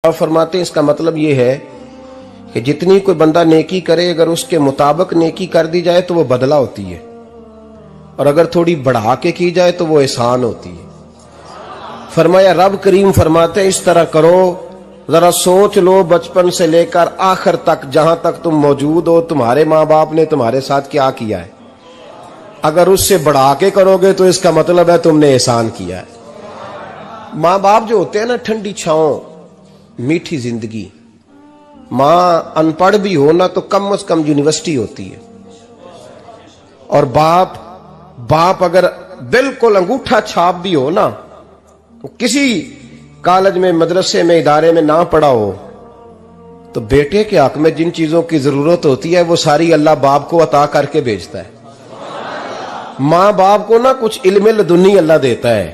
आप फरमाते हैं इसका मतलब ये है कि जितनी कोई बंदा नेकी करे अगर उसके मुताबिक नेकी कर दी जाए तो वो बदला होती है, और अगर थोड़ी बढ़ा के की जाए तो वो एहसान होती है। फरमाया रब करीम फरमाते हैं इस तरह करो, जरा सोच लो बचपन से लेकर आखिर तक जहां तक तुम मौजूद हो तुम्हारे माँ बाप ने तुम्हारे साथ क्या किया है। अगर उससे बढ़ा के करोगे तो इसका मतलब है तुमने एहसान किया है। माँ बाप जो होते हैं ना, ठंडी छाओं मीठी जिंदगी। मां अनपढ़ भी हो ना तो कम से कम यूनिवर्सिटी होती है, और बाप अगर बिल्कुल अंगूठा छाप भी हो ना, किसी कॉलेज में मदरसे में इदारे में ना पढ़ा हो, तो बेटे के हक में जिन चीजों की जरूरत होती है वो सारी अल्लाह बाप को अता करके भेजता है। मां बाप को ना कुछ इल्म लदुन्नी अल्लाह देता है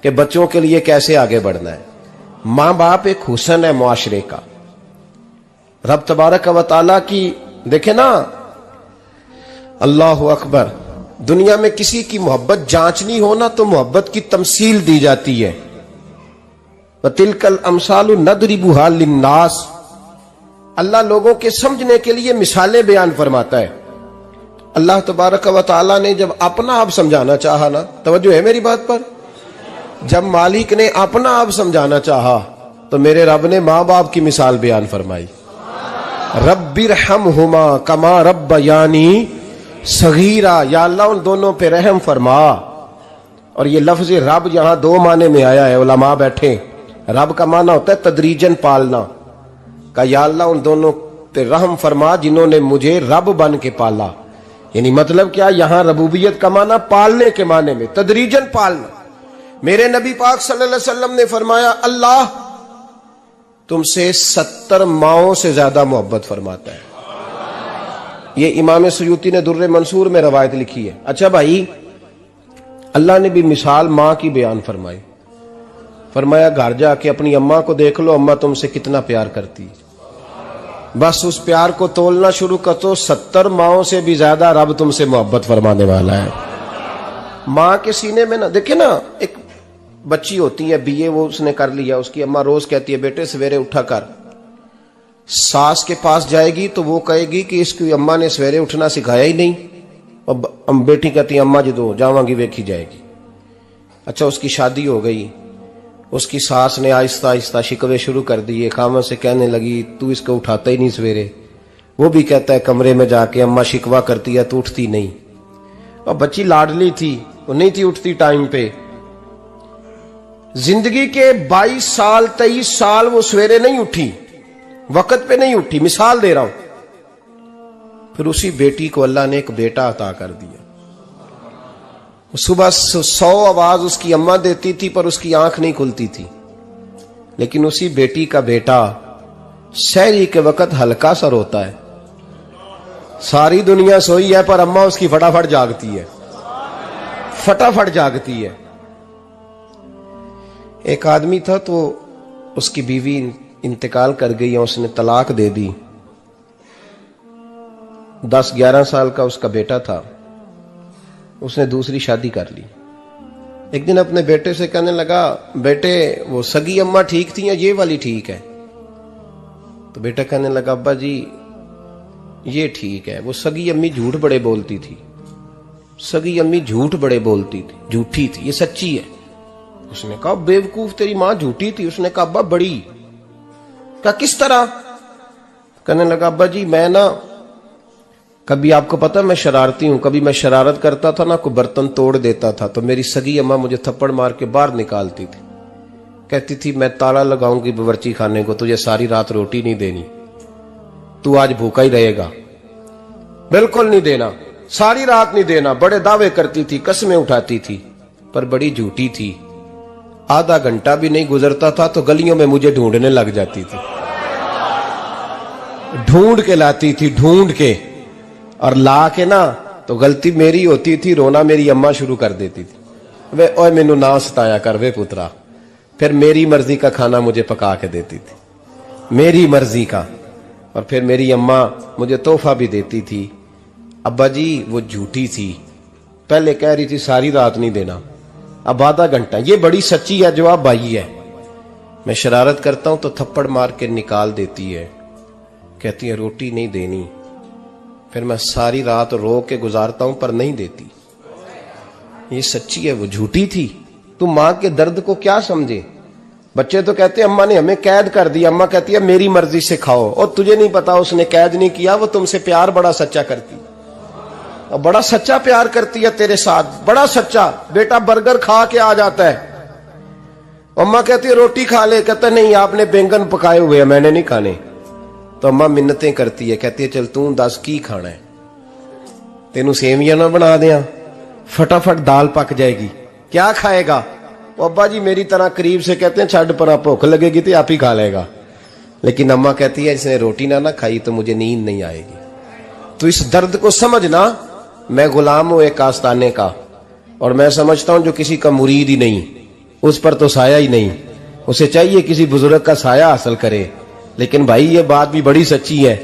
कि बच्चों के लिए कैसे आगे बढ़ना है। मां बाप एक हुस्न है मुआशरे का। रब तबारक व तआला की देखे ना, अल्लाह अकबर, दुनिया में किसी की मोहब्बत जांचनी हो ना तो मोहब्बत की तमसील दी जाती है। तिलकल अमसालु नदरिबुहा लिन्नास, अल्लाह लोगों के समझने के लिए मिसालें बयान फरमाता है। अल्लाह तबारक व तआला ने जब अपना आप समझाना चाहा ना, तवज्जो है मेरी बात पर, जब मालिक ने अपना आप समझाना चाहा तो मेरे रब ने मां बाप की मिसाल बयान फरमाई। रब्बिरहमहुमा कमा रब्बयानी सगीरा, या अल्लाह उन दोनों पे रहम फरमा। और ये लफ्ज रब यहां दो माने में आया है, उलमा बैठे। रब का माना होता है तदरीजन पालना का, या अल्लाह उन दोनों पे रहम फरमा जिन्होंने मुझे रब बन के पाला। यानी मतलब क्या, यहां रबूबियत का माना पालने के माने में, तदरीजन पालना। मेरे नबी पाक सल्लल्लाहु अलैहि वसल्लम ने फरमाया अल्लाह तुमसे 70 माओं से ज्यादा मोहब्बत फरमाता है। ये इमाम सुयूती ने दुर्रे मंसूर में रवायत लिखी है। अच्छा भाई, अल्लाह ने भी मिसाल मां की बयान फरमाई। फरमाया घर जाके अपनी अम्मा को देख लो, अम्मा तुमसे कितना प्यार करती है। बस उस प्यार को तोलना शुरू कर तो 70 माओं से भी ज्यादा रब तुमसे मोहब्बत फरमाने वाला है। मां के सीने में ना, देखे ना, एक बच्ची होती है बीए, वो उसने कर लिया, उसकी अम्मा रोज कहती है बेटे सवेरे उठा कर। सास के पास जाएगी तो वो कहेगी कि इसकी अम्मा ने सवेरे उठना सिखाया ही नहीं, और बेटी कहती है अम्मा जी दो जावांगी वेखी जाएगी। अच्छा, उसकी शादी हो गई, उसकी सास ने आहिस्ता आहिस्ता शिकवे शुरू कर दिए, खामन से कहने लगी तू इसको उठाता ही नहीं सवेरे। वो भी कहता है कमरे में जाके अम्मा शिकवा करती है तू उठती नहीं। और बच्ची लाडली थी, वो नहीं थी उठती टाइम पे। जिंदगी के 22 साल 23 साल वो सवेरे नहीं उठी, वक्त पे नहीं उठी, मिसाल दे रहा हूं। फिर उसी बेटी को अल्लाह ने एक बेटा अता कर दिया। सुबह 100 आवाज उसकी अम्मा देती थी पर उसकी आंख नहीं खुलती थी, लेकिन उसी बेटी का बेटा सहरी के वक्त हल्का सा रोता है। सारी दुनिया सोई है पर अम्मा उसकी फटाफट जागती है, फटाफट जागती है। एक आदमी था तो उसकी बीवी इंतकाल कर गई और उसने तलाक दे दी। 10-11 साल का उसका बेटा था, उसने दूसरी शादी कर ली। एक दिन अपने बेटे से कहने लगा बेटे वो सगी अम्मा ठीक थी या ये वाली ठीक है? तो बेटा कहने लगा अब्बा जी ये ठीक है, वो सगी अम्मी झूठ बड़े बोलती थी, सगी अम्मी झूठ बड़े बोलती थी, झूठी थी, ये सच्ची है। उसने कहा बेवकूफ तेरी मां झूठी थी। उसने कहा अब्बा बड़ी। कहा किस तरह? कहने लगा अब्बा जी मैं ना, कभी आपको पता मैं शरारती हूं, कभी मैं शरारत करता था ना, कोई बर्तन तोड़ देता था तो मेरी सगी अम्मा मुझे थप्पड़ मार के बाहर निकालती थी। कहती थी मैं ताला लगाऊंगी बावर्ची खाने को, तुझे सारी रात रोटी नहीं देनी, तू आज भूखा ही रहेगा। बिल्कुल नहीं देना, सारी रात नहीं देना। बड़े दावे करती थी, कसमें उठाती थी, पर बड़ी झूठी थी। आधा घंटा भी नहीं गुजरता था तो गलियों में मुझे ढूंढने लग जाती थी, ढूंढ के लाती थी, ढूंढ के, और ला के ना तो गलती मेरी होती थी, रोना मेरी अम्मा शुरू कर देती थी। वे ओए मैनू ना सताया कर वे पुत्रा। फिर मेरी मर्जी का खाना मुझे पका के देती थी, मेरी मर्जी का। और फिर मेरी अम्मा मुझे तोहफा भी देती थी। अब्बा जी वो झूठी थी, पहले कह रही थी सारी रात नहीं देना, अब आधा घंटा। ये बड़ी सच्ची है जवाब भाई है। मैं शरारत करता हूं तो थप्पड़ मार के निकाल देती है, कहती है रोटी नहीं देनी। फिर मैं सारी रात रो के गुजारता हूं पर नहीं देती। ये सच्ची है, वो झूठी थी। तू मां के दर्द को क्या समझे। बच्चे तो कहते हैं अम्मा ने हमें कैद कर दिया, अम्मा कहती है मेरी मर्जी से खाओ। और तुझे नहीं पता उसने कैद नहीं किया, वो तुमसे प्यार बड़ा सच्चा करती, और बड़ा सच्चा प्यार करती है तेरे साथ, बड़ा सच्चा। बेटा बर्गर खा के आ जाता है, अम्मा कहती है रोटी खा ले, कहता नहीं आपने बैंगन पकाए हुए हैं मैंने नहीं खाने। तो अम्मा मिन्नतें करती है, कहती है चल तू दस की खाना है, तेनू सेवियां ना बना दिया, फटाफट दाल पक जाएगी, क्या खाएगा। अब्बा जी मेरी तरह करीब से कहते हैं छड़ पर भूख लगेगी तो आप ही खा लेगा। लेकिन अम्मा कहती है इसने रोटी ना खाई तो मुझे नींद नहीं आएगी। तो इस दर्द को समझना। मैं गुलाम हूं एक आस्ताने का, और मैं समझता हूं जो किसी का मुरीद ही नहीं उस पर तो साया ही नहीं, उसे चाहिए किसी बुजुर्ग का साया हासिल करे। लेकिन भाई ये बात भी बड़ी सच्ची है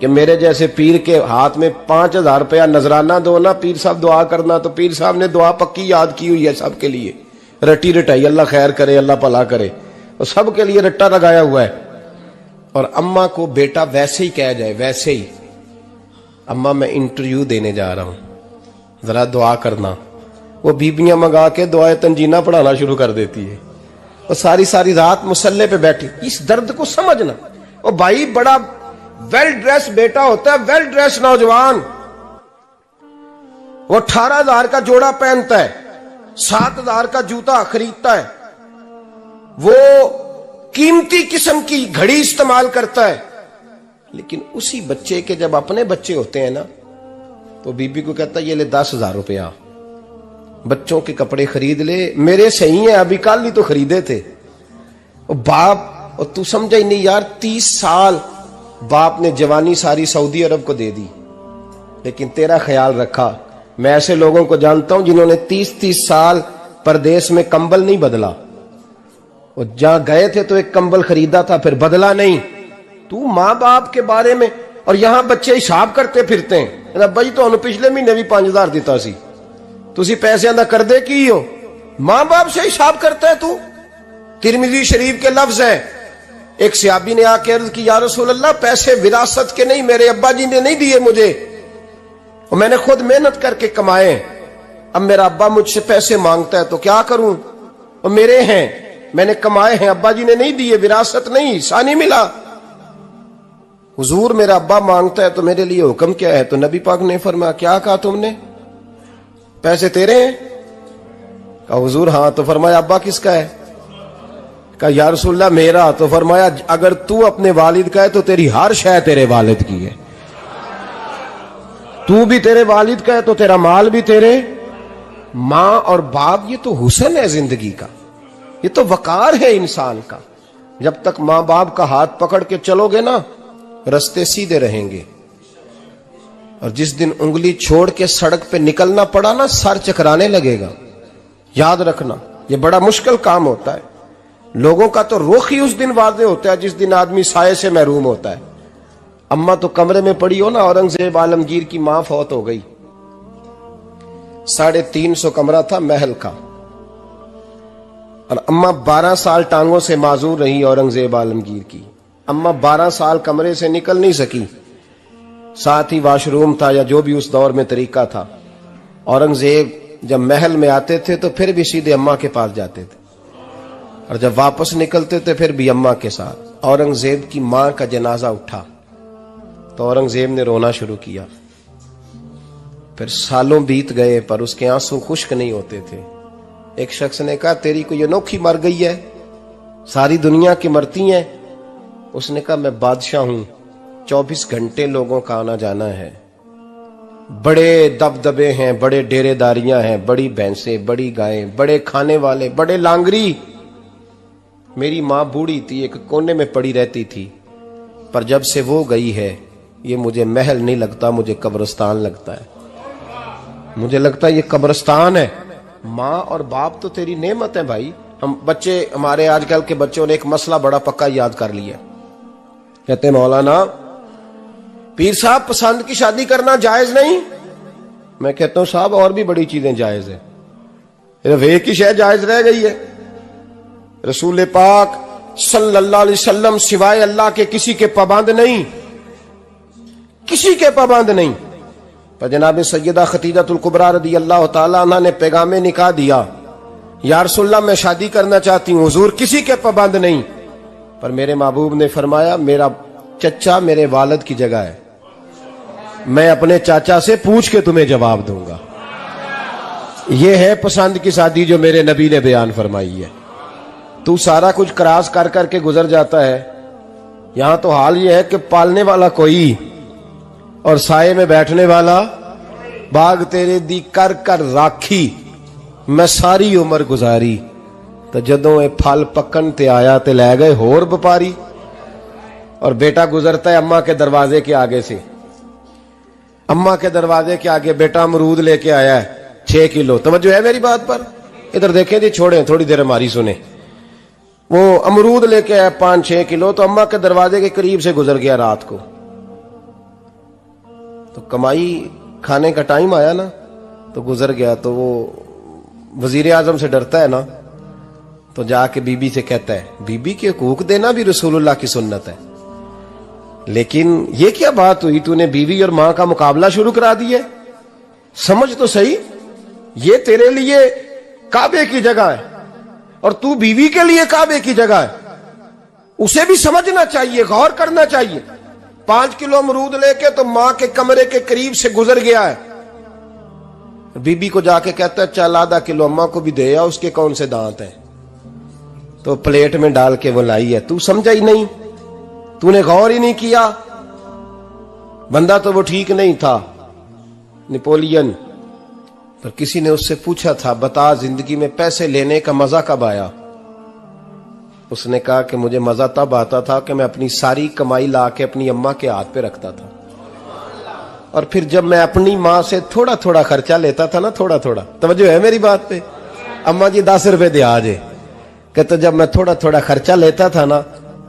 कि मेरे जैसे पीर के हाथ में 5000 रुपया नजराना दो ना, पीर साहब दुआ करना, तो पीर साहब ने दुआ पक्की याद की हुई है सबके लिए, रटी रटाई, अल्लाह खैर करे अल्लाह भला करे, और सबके लिए रट्टा लगाया हुआ है। और अम्मा को बेटा वैसे ही कह जाए, वैसे ही अम्मा मैं इंटरव्यू देने जा रहा हूं, जरा दुआ करना, वो बीबियां मंगा के दुआए तंजीना पढ़ाना शुरू कर देती है, और सारी सारी रात मुसल्ले पे बैठी। इस दर्द को समझना। और भाई बड़ा वेल ड्रेस बेटा होता है, वेल ड्रेस नौजवान, वो 18,000 का जोड़ा पहनता है, 7,000 का जूता खरीदता है, वो कीमती किस्म की घड़ी इस्तेमाल करता है। लेकिन उसी बच्चे के जब अपने बच्चे होते हैं ना, तो बीबी को कहता है ये ले 10,000 रुपया, बच्चों के कपड़े खरीद ले, मेरे सही है अभी कल ही तो खरीदे थे। और बाप, और तू समझा ही नहीं यार, 30 साल बाप ने जवानी सारी सऊदी अरब को दे दी, लेकिन तेरा ख्याल रखा। मैं ऐसे लोगों को जानता हूं जिन्होंने 30-30 साल परदेश में कंबल नहीं बदला, और जहां गए थे तो एक कंबल खरीदा था फिर बदला नहीं। तू मां बाप के बारे में, और यहां बच्चे हिसाब करते फिरते हैं, भाई तो पिछले महीने भी 5,000 दिता सी, तुसी पैसे दा कर दे की हो, मां बाप से हिसाब करता है तू। तिरमिजी शरीफ के लफ्ज है, एक सहाबी ने आके अर्ज की या रसूल अल्लाह पैसे विरासत के नहीं, मेरे अब्बा जी ने नहीं दिए मुझे, और मैंने खुद मेहनत करके कमाए, अब मेरा अब्बा मुझसे पैसे मांगता है तो क्या करूं, और मेरे हैं, मैंने कमाए हैं, अब्बा जी ने नहीं दिए, विरासत नहीं, हिस्सा नहीं मिला। हुजूर मेरा अब्बा मांगता है तो मेरे लिए हुक्म क्या है। तो नबी पाक ने फरमाया क्या कहा तुमने, पैसे तेरे हैं? कहा हुजूर हाँ। तो फरमाया अब्बा किसका है? कहा या रसूलल्लाह मेरा। तो फरमाया अगर तू अपने वालिद का है तो तेरी हर शय तेरे वालिद की है, तू भी तेरे वालिद का है तो तेरा माल भी तेरे। मां और बाप ये तो हुस्न है जिंदगी का, ये तो वकार है इंसान का। जब तक मां बाप का हाथ पकड़ के चलोगे ना, रास्ते सीधे रहेंगे, और जिस दिन उंगली छोड़ के सड़क पे निकलना पड़ा ना, सर चकराने लगेगा। याद रखना ये बड़ा मुश्किल काम होता है। लोगों का तो रुख ही उस दिन वादे होता है जिस दिन आदमी साये से महरूम होता है। अम्मा तो कमरे में पड़ी हो ना, औरंगजेब आलमगीर की मां फौत हो गई, 350 कमरा था महल का, और अम्मा 12 साल टांगों से माजूर रही औरंगजेब आलमगीर की। अम्मा 12 साल कमरे से निकल नहीं सकी, साथ ही वाशरूम था या जो भी उस दौर में तरीका था। औरंगजेब जब महल में आते थे तो फिर भी सीधे अम्मा के पास जाते थे, और जब वापस निकलते थे फिर भी अम्मा के साथ। औरंगजेब की मां का जनाजा उठा तो औरंगजेब ने रोना शुरू किया। फिर सालों बीत गए पर उसके आंसू खुश्क नहीं होते थे। एक शख्स ने कहा तेरी कोई अनोखी मर गई है, सारी दुनिया की मरती हैं। उसने कहा मैं बादशाह हूं, 24 घंटे लोगों का आना जाना है, बड़े दबदबे हैं, बड़े डेरेदारियां हैं, बड़ी भैंसें, बड़ी गायें, बड़े खाने वाले, बड़े लांगरी। मेरी मां बूढ़ी थी, एक कोने में पड़ी रहती थी, पर जब से वो गई है ये मुझे महल नहीं लगता, मुझे कब्रिस्तान लगता है। मुझे लगता है ये कब्रिस्तान है। मां और बाप तो तेरी नेमत है भाई। हम बच्चे, हमारे आजकल के बच्चों ने एक मसला बड़ा पक्का याद कर लिया, कहते मौलाना पीर साहब पसंद की शादी करना जायज नहीं। मैं कहता हूं साहब और भी बड़ी चीजें जायज है, सिर्फ एक ही शय जायज रह गई है। रसूल पाक सल्लल्लाहु अलैहि वसल्लम सिवाय अल्लाह के किसी के पाबंद नहीं, किसी के पाबंद नहीं। पर जनाब सैयदा खतीजतुल कुबरा रदी अल्लाह ताला अन्हा ने पैगामे निकाह दिया, या रसूलल्लाह मैं शादी करना चाहती हूँ, हुजूर किसी के पाबंद नहीं। पर मेरे महबूब ने फरमाया मेरा चचा मेरे वालिद की जगह है, मैं अपने चाचा से पूछ के तुम्हें जवाब दूंगा। यह है पसंद की शादी जो मेरे नबी ने बयान फरमाई है। तू सारा कुछ क्रॉस कर करके गुजर जाता है। यहां तो हाल यह है कि पालने वाला कोई और साये में बैठने वाला, बाग तेरे दी कर कर राखी मैं सारी उम्र गुजारी, तो जदों ये फल पकन ते आया ते लै गए होर व्यापारी। और बेटा गुजरता है अम्मा के दरवाजे के आगे से, अम्मा के दरवाजे के आगे बेटा अमरूद लेके आया है 6 किलो। तवज्जो है मेरी बात पर? इधर देखें जी, छोड़ें थोड़ी देर हमारी सुने। वो अमरूद लेके आया 5-6 किलो, तो अम्मा के दरवाजे के करीब से गुजर गया रात को। तो कमाई खाने का टाइम आया ना, तो गुजर गया। तो वो वजीर आजम से डरता है ना, तो जाके बीबी से कहता है बीबी के हुकूक देना भी रसूलुल्लाह की सुन्नत है। लेकिन ये क्या बात हुई, तूने बीवी और मां का मुकाबला शुरू करा दिया? समझ तो सही, ये तेरे लिए काबे की जगह है और तू बीवी के लिए काबे की जगह है। उसे भी समझना चाहिए, गौर करना चाहिए। 5 किलो अमरूद लेके तो मां के कमरे के करीब से गुजर गया है। बीबी को जाके कहता है चल आधा किलो अम्मा को भी दे आ, उसके कौन से दांत हैं। तो प्लेट में डाल के वो लाई है। तू समझा ही नहीं, तूने गौर ही नहीं किया। बंदा तो वो ठीक नहीं था, नेपोलियन। पर किसी ने उससे पूछा था बता जिंदगी में पैसे लेने का मजा कब आया? उसने कहा कि मुझे मजा तब आता था कि मैं अपनी सारी कमाई ला के अपनी अम्मा के हाथ पे रखता था, और फिर जब मैं अपनी माँ से थोड़ा थोड़ा खर्चा लेता था ना, थोड़ा थोड़ा, तवज्जो है मेरी बात पे? अम्मा जी 10 रुपए दे आजे, कहते जब मैं थोड़ा थोड़ा खर्चा लेता था ना,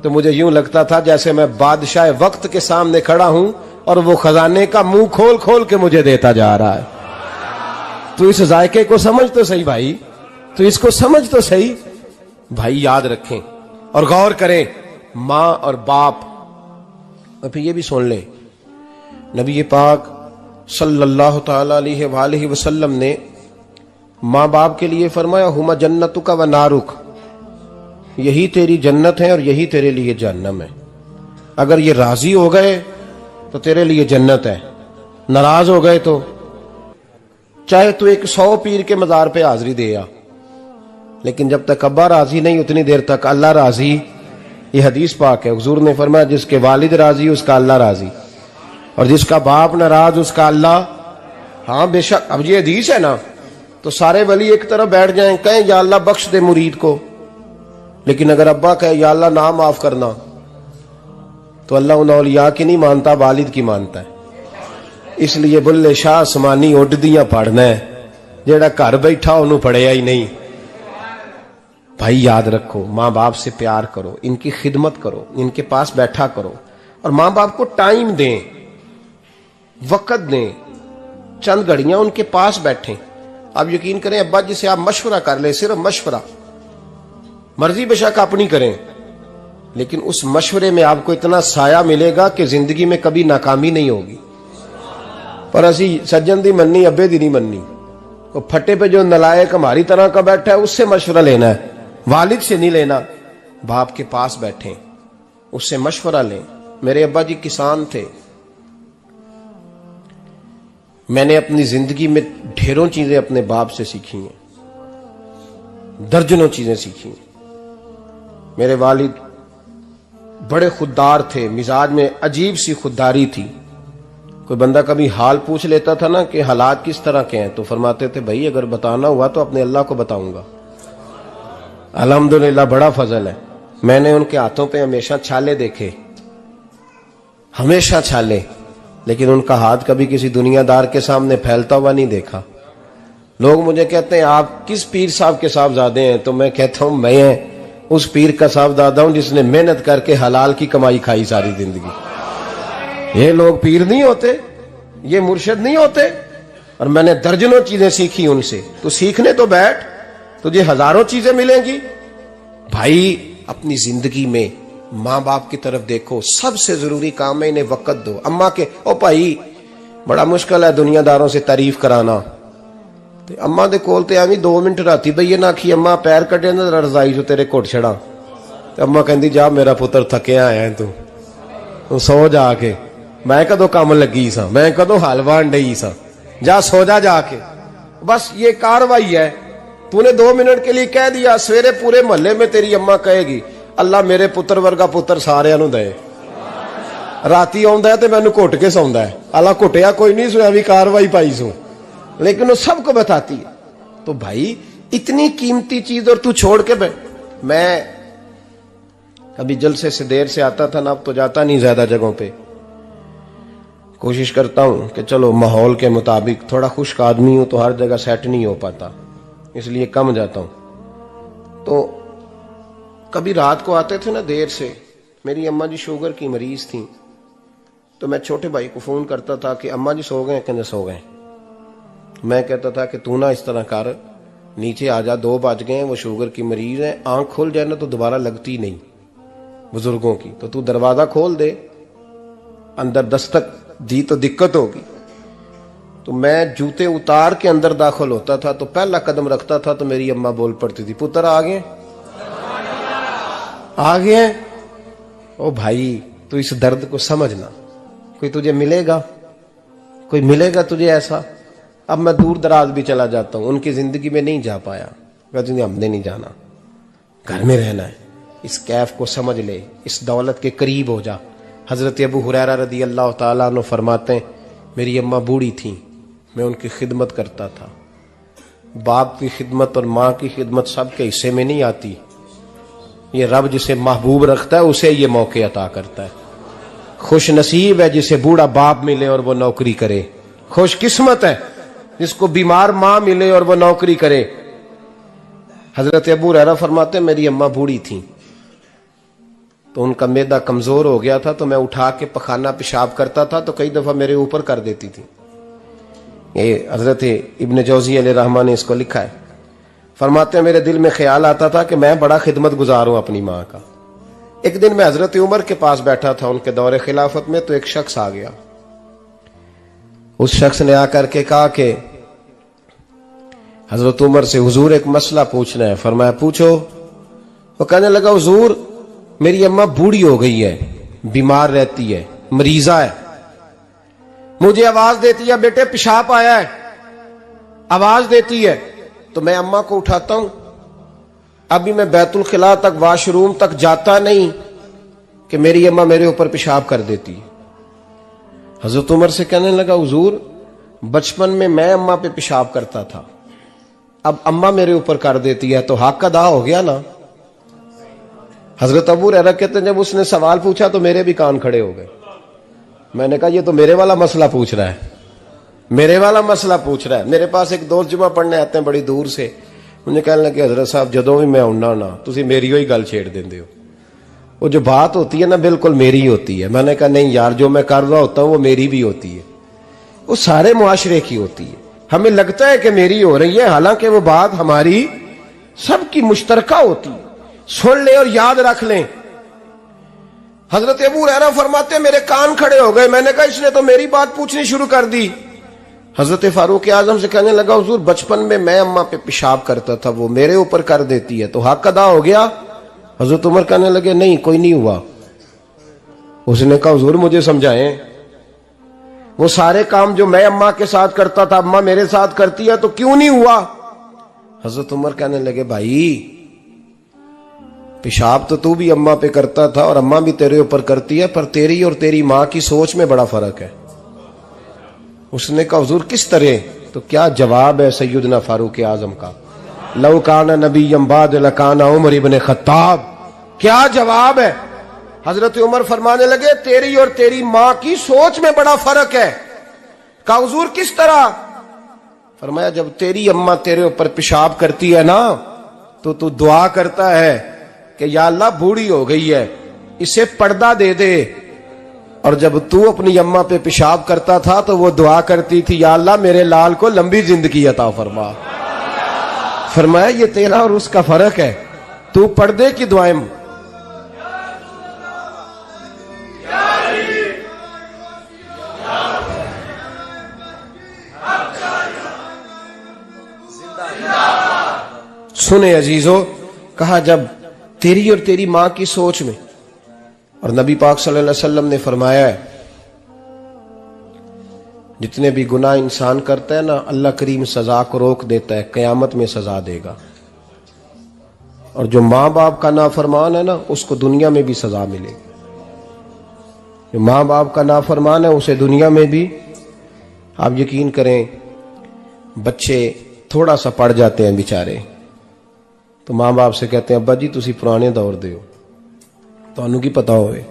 तो मुझे यूं लगता था जैसे मैं बादशाह वक्त के सामने खड़ा हूं और वो खजाने का मुंह खोल खोल के मुझे देता जा रहा है। तू इस जायके को समझ तो सही भाई, तू इसको समझ तो सही भाई। याद रखें और गौर करें, मां और बाप। और फिर ये भी सुन ले, नबी पाक सल्लल्लाहु ताला अलैहि वसल्लम ने मां बाप के लिए फरमाया हुमा जन्नतुका व नारुक, यही तेरी जन्नत है और यही तेरे लिए जहन्नम है। अगर ये राजी हो गए तो तेरे लिए जन्नत है, नाराज हो गए तो चाहे तू 100 पीर के मजार पे हाजिरी दे आ, लेकिन जब तक अब्बा राजी नहीं उतनी देर तक अल्लाह राजी। ये हदीस पाक है, हुजूर ने फरमाया जिसके वालिद राजी उसका अल्लाह राजी, और जिसका बाप नाराज उसका अल्लाह। हाँ बेशक, अब ये हदीस है ना, तो सारे वली एक तरफ बैठ जाएं, कहें या अल्लाह बख्श दे मुरीद को, लेकिन अगर अब्बा कहे या अल्लाह ना माफ करना, तो अल्लाह उन औलिया की नहीं मानता, वालिद की मानता है। इसलिए बुल्ले शाह आसमानी उड्डियां पढ़ना है, जेड़ा घर बैठा उन्होंने पढ़िया ही नहीं। भाई याद रखो, माँ बाप से प्यार करो, इनकी खिदमत करो, इनके पास बैठा करो, और माँ बाप को टाइम दें, वक्त दें, चंद घड़ियां उनके पास बैठें। आप यकीन करें, अब्बा जी से आप मशवरा कर ले, सिर्फ मशवरा, मर्जी बेशक अपनी करें, लेकिन उस मशवरे में आपको इतना साया मिलेगा कि जिंदगी में कभी नाकामी नहीं होगी। पर असी सज्जन दी मननी, अब्बे दी नहीं मननी। तो फटे पे जो नलायक हमारी तरह का बैठा है उससे मशवरा लेना है, वालिद से नहीं लेना। बाप के पास बैठे, उससे मशवरा लें। मेरे अब्बा जी किसान थे, मैंने अपनी जिंदगी में ढेरों चीजें अपने बाप से सीखी हैं, दर्जनों चीजें सीखी हैं। मेरे वालिद बड़े खुददार थे, मिजाज में अजीब सी खुददारी थी। कोई बंदा कभी हाल पूछ लेता था ना कि हालात किस तरह के हैं, तो फरमाते थे भाई अगर बताना हुआ तो अपने अल्लाह को बताऊंगा। अल्हम्दुलिल्लाह बड़ा फजल है, मैंने उनके हाथों पे हमेशा छाले देखे, हमेशा छाले, लेकिन उनका हाथ कभी किसी दुनियादार के सामने फैलता हुआ नहीं देखा। लोग मुझे कहते हैं आप किस पीर साहब के साहबजादे हैं, तो मैं कहता हूं मैं उस पीर का साहबजादा हूं जिसने मेहनत करके हलाल की कमाई खाई सारी जिंदगी। ये लोग पीर नहीं होते, ये मुर्शिद नहीं होते, और मैंने दर्जनों चीजें सीखी उनसे। तो सीखने तो बैठ, तुझे हजारों चीजें मिलेंगी। भाई अपनी जिंदगी में माँ बाप की तरफ देखो, सबसे जरूरी काम है इन्हें वक्त दो। अम्मा के ओ भाई बड़ा मुश्किल है दुनियादारों से तारीफ कराना, ते अम्मा दे कोल ते एवं 2 मिनट राती बईए ना आखी अम्मा पैर कटे ना रजाई चो तेरे घुट छड़ा, अम्मा कहती जा मेरा पुत्र थकिया आया तू सो जाके, मैं कदों काम लगी सा, मैं कदों हल वाहन डई सा, जा सो जा जाके। बस ये कार्रवाई है। तूने 2 मिनट के लिए कह दिया, सवेरे पूरे मोहल्ले में तेरी अम्मा कहेगी अल्लाह मेरे पुत्र वर्गा पुत्र सारिਆਂ ਨੂੰ दे। राती आउंदा है ते मैनू घुट के सौंदा है, अल्लाह घुटिया कोई नहीं सुना भी कार्रवाई पाई सू, लेकिन वो सबको बताती है। तो भाई इतनी कीमती चीज और तू छोड़ के मैं कभी जलसे से देर से आता था ना, अब तो जाता नहीं ज्यादा जगहों पे, कोशिश करता हूं कि चलो माहौल के मुताबिक, थोड़ा खुश्क आदमी हूं तो हर जगह सेट नहीं हो पाता, इसलिए कम जाता हूं। तो कभी रात को आते थे ना देर से, मेरी अम्मा जी शुगर की मरीज थी, तो मैं छोटे भाई को फोन करता था कि अम्मा जी सो गए, कहते सो गए। मैं कहता था कि तू ना इस तरह कर, नीचे आ जा, 2 बज गए, वो शुगर की मरीज है, आंख खुल जाए ना तो दोबारा लगती नहीं बुजुर्गों की, तो तू दरवाजा खोल दे, अंदर दस्तक दी तो दिक्कत होगी। तो मैं जूते उतार के अंदर दाखिल होता था, तो पहला कदम रखता था तो मेरी अम्मा बोल पड़ती थी पुत्र आ गए, आ गए। ओ भाई तू इस दर्द को समझना, कोई तुझे मिलेगा, कोई मिलेगा तुझे ऐसा। अब मैं दूर दराज भी चला जाता हूं, उनकी जिंदगी में नहीं जा पाया, कहते हमने नहीं जाना, घर में रहना है, इस कैफ को समझ ले, इस दौलत के करीब हो जा। हजरत अबू हुरैरा रदी अल्लाह ताला अन्हु फरमाते हैं मेरी अम्मा बूढ़ी थी, मैं उनकी खिदमत करता था। बाप की खिदमत और माँ की खिदमत सबके हिस्से में नहीं आती, ये रब जिसे महबूब रखता है उसे ये मौके अता करता है। खुश नसीब है जिसे बूढ़ा बाप मिले और वो नौकरी करे, खुश किस्मत है जिसको बीमार माँ मिले और वो नौकरी करे। हजरत अबू हुरैरा फरमाते मेरी अम्मा बूढ़ी थी, तो उनका मैदा कमजोर हो गया था, तो मैं उठा के पखाना पेशाब करता था तो कई दफा मेरे ऊपर कर देती थी। ये हजरत इब्न जौजी अलैहि रहमान ने इसको लिखा है। फरमाते हैं मेरे दिल में ख्याल आता था कि मैं बड़ा खिदमत गुजार हूं अपनी माँ का। एक दिन मैं हजरत उमर के पास बैठा था उनके दौरे खिलाफत में, तो एक शख्स आ गया। उस शख्स ने आकर के कहा कि हजरत उमर से हुजूर एक मसला पूछना है। फरमाया पूछो। वो कहने लगा हुजूर मेरी अम्मा बूढ़ी हो गई है, बीमार रहती है, मरीजा है, मुझे आवाज देती है बेटे पेशाब आया है, आवाज देती है, तो मैं अम्मा को उठाता हूं। अभी मैं बैतुल खिला तक, वॉशरूम तक जाता नहीं कि मेरी अम्मा मेरे ऊपर पेशाब कर देती है। हजरत उमर से कहने लगा हुजूर बचपन में मैं अम्मा पे पेशाब करता था, अब अम्मा मेरे ऊपर कर देती है तो हक अदा हो गया ना। हजरत अबू हुरैरा कहते हैं जब उसने सवाल पूछा तो मेरे भी कान खड़े हो गए। मैंने कहा ये तो मेरे वाला मसला पूछ रहा है, मेरे वाला मसला पूछ रहा है। मेरे पास एक दोस्त जुमा पढ़ने आते हैं बड़ी दूर से, मुझे कहने लगे हजरत साहब जदों भी मैं आउना ना तुसी मेरी ही गल छेड़ देंदे हो, वो जो बात होती है ना बिल्कुल मेरी ही होती है। मैंने कहा नहीं यार जो मैं कर रहा होता हूं वो मेरी भी होती है, वो सारे मुआशरे की होती है। हमें लगता है कि मेरी हो रही है, हालांकि वो बात हमारी सबकी मुश्तरका होती है। सुन ले और याद रख लें। हजरत अबू हुरैरा फरमाते मेरे कान खड़े हो गए। मैंने कहा इसने तो मेरी बात पूछनी शुरू कर दी। हजरत फारूक आजम से कहने लगा हुजूर बचपन में मैं अम्मा पे पेशाब करता था, वो मेरे ऊपर कर देती है तो हक अदा हो गया। हजरत उमर कहने लगे नहीं कोई नहीं हुआ। उसने कहा हुजूर मुझे समझाएं, वो सारे काम जो मैं अम्मा के साथ करता था अम्मा मेरे साथ करती है तो क्यों नहीं हुआ। हजरत उमर कहने लगे भाई पेशाब तो तू भी अम्मा पे करता था और अम्मा भी तेरे ऊपर करती है, पर तेरी और तेरी माँ की सोच में बड़ा फर्क है। उसने कहा हुजूर किस तरह, तो क्या जवाब है सैयदना फारूक आजम का, लौ काना नबीय्यम बाद लकाना उमर इब्न खत्ताब। क्या जवाब है। हजरत उमर फरमाने लगे तेरी और तेरी माँ की सोच में बड़ा फर्क है। कहा हुजूर किस तरह। फरमाया जब तेरी अम्मा तेरे ऊपर पेशाब करती है ना तो तू दुआ करता है कि या अल्लाह बूढ़ी हो गई है इसे पर्दा दे दे, और जब तू अपनी अम्मा पे पेशाब करता था तो वो दुआ करती थी या अल्लाह मेरे लाल को लंबी जिंदगी अता फरमा। फरमाया ये तेरा और उसका फर्क है, तू पर्दे की दुआएं सुने अजीजों, कहा जब तेरी और तेरी मां की सोच में, और नबी पाक सल्लल्लाहु अलैहि वसल्लम ने फरमाया है जितने भी गुनाह इंसान करता है ना, अल्लाह करीम सजा को रोक देता है, कयामत में सजा देगा। और जो माँ बाप का नाफरमान है ना, उसको दुनिया में भी सजा मिलेगी। जो माँ बाप का नाफरमान है उसे दुनिया में भी, आप यकीन करें, बच्चे थोड़ा सा पढ़ जाते हैं बेचारे, तो माँ बाप से कहते हैं अब्बा जी तुसी पुराने दौर दे हो, तो की पता होवे,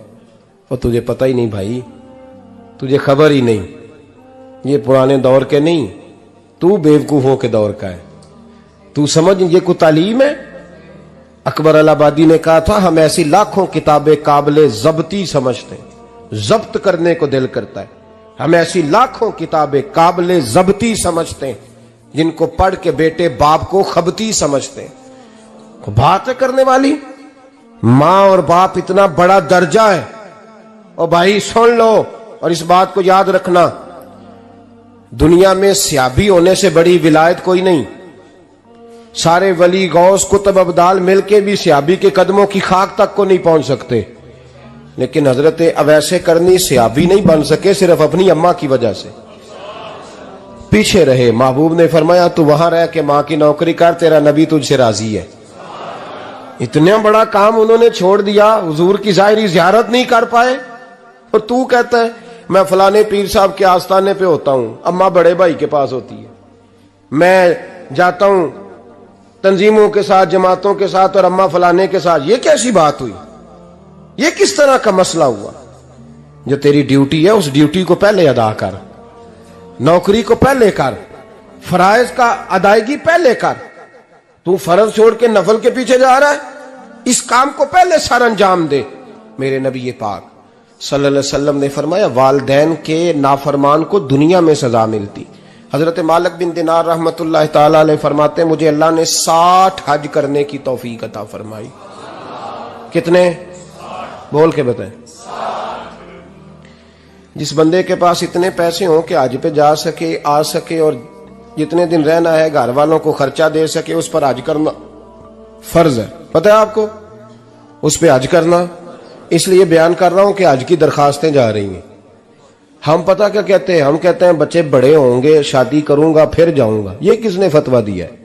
और तुझे पता ही नहीं भाई, तुझे खबर ही नहीं, ये पुराने दौर के नहीं, तू बेवकूफों के दौर का है, तू समझ ये कोई तालीम है। अकबर अलाहाबादी ने कहा था हम ऐसी लाखों किताबें काबिले जब्ती समझते हैं, जब्त करने को दिल करता है, हम ऐसी लाखों किताबें काबिले जब्ती समझते हैं जिनको पढ़ के बेटे बाप को खबती समझते हैं। बात है करने वाली, मां और बाप इतना बड़ा दर्जा है। और भाई सुन लो और इस बात को याद रखना, दुनिया में सियाबी होने से बड़ी विलायत कोई नहीं। सारे वली गौस कुतुब अब्दाल मिलके भी सियाबी के कदमों की खाक तक को नहीं पहुंच सकते, लेकिन हजरत अवैसे करनी सियाबी नहीं बन सके सिर्फ अपनी अम्मा की वजह से, पीछे रहे। महबूब ने फरमाया तू वहां रह के मां की नौकरी कर, तेरा नबी तुझसे राजी है। इतना बड़ा काम उन्होंने छोड़ दिया, हुजूर की जाहिरी जियारत नहीं कर पाए, और तू कहता है मैं फलाने पीर साहब के आस्थाने पे होता हूं, अम्मा बड़े भाई के पास होती है, मैं जाता हूं तंजीमों के साथ, जमातों के साथ, और अम्मा फलाने के साथ। ये कैसी बात हुई? ये किस तरह का मसला हुआ? जो तेरी ड्यूटी है उस ड्यूटी को पहले अदा कर, नौकरी को पहले कर, फराइज का अदायगी पहले कर। तू फर्ज छोड़ के नफल के पीछे जा रहा है, इस काम को पहले सर अंजाम दे। मेरे नबी पाक सल्लल्लाहु अलैहि वसल्लम ने फरमाया वालिदैन के नाफरमान को दुनिया में सजा मिलती। हजरत मालिक बिन दिनार रहमतुल्लाह ताला अलैह फरमाते मुझे अल्लाह ने 60 हज करने की तौफीक अता फरमाई। कितने? बोल के बताएं। जिस बंदे के पास इतने पैसे हों कि हज पे जा सके, आ सके, और जितने दिन रहना है घर वालों को खर्चा दे सके, उस पर हज करना फर्ज है। पता है आपको, उस पर हज करना। इसलिए बयान कर रहा हूं कि हज की दरखास्तें जा रही हैं। हम पता क्या कहते हैं? हम कहते हैं बच्चे बड़े होंगे, शादी करूंगा फिर जाऊंगा। ये किसने फतवा दिया है?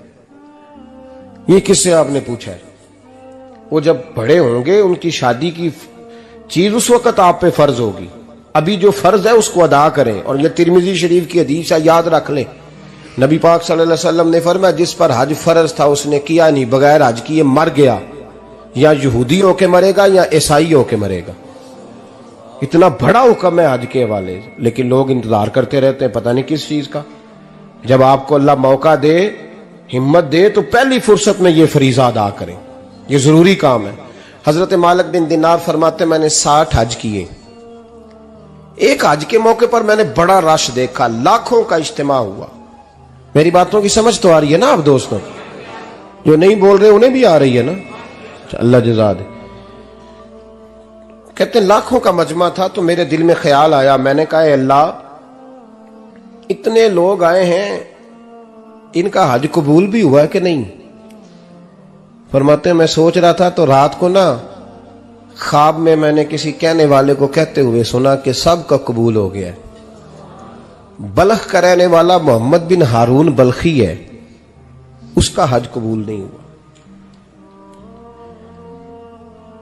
ये किससे आपने पूछा है? वो जब बड़े होंगे उनकी शादी की चीज उस वक्त आप पे फर्ज होगी। अभी जो फर्ज है उसको अदा करें। और ये तिरमिजी शरीफ की हदीस है, याद रख ले। नबी पाक सल्लल्लाहु अलैहि वसल्लम ने फरमाया जिस पर हज फर्ज था उसने किया नहीं, बगैर हज किए मर गया, या यहूदी होके मरेगा या ईसाई होके मरेगा। इतना बड़ा हुक्म है हज के हवाले, लेकिन लोग इंतजार करते रहते हैं पता नहीं किस चीज का। जब आपको अल्लाह मौका दे, हिम्मत दे, तो पहली फुर्सत में ये फरीजा अदा करें, ये जरूरी काम है। हजरत मालिक बिन दिनार फरमाते मैंने 60 हज किए। एक हज के मौके पर मैंने बड़ा रश देखा, लाखों का इज्तिमा हुआ। मेरी बातों की समझ तो आ रही है ना आप दोस्तों? जो नहीं बोल रहे उन्हें भी आ रही है ना? अल्लाह जज़ा दे। कहते लाखों का मजमा था, तो मेरे दिल में ख्याल आया, मैंने कहा अल्लाह इतने लोग आए हैं, इनका हज कबूल भी हुआ है कि नहीं? फरमाते मैं सोच रहा था तो रात को ना ख्वाब में मैंने किसी कहने वाले को कहते हुए सुना कि सबका कबूल हो गया है। बल्ख का रहने वाला मोहम्मद बिन हारून बल्खी है, उसका हज कबूल नहीं हुआ।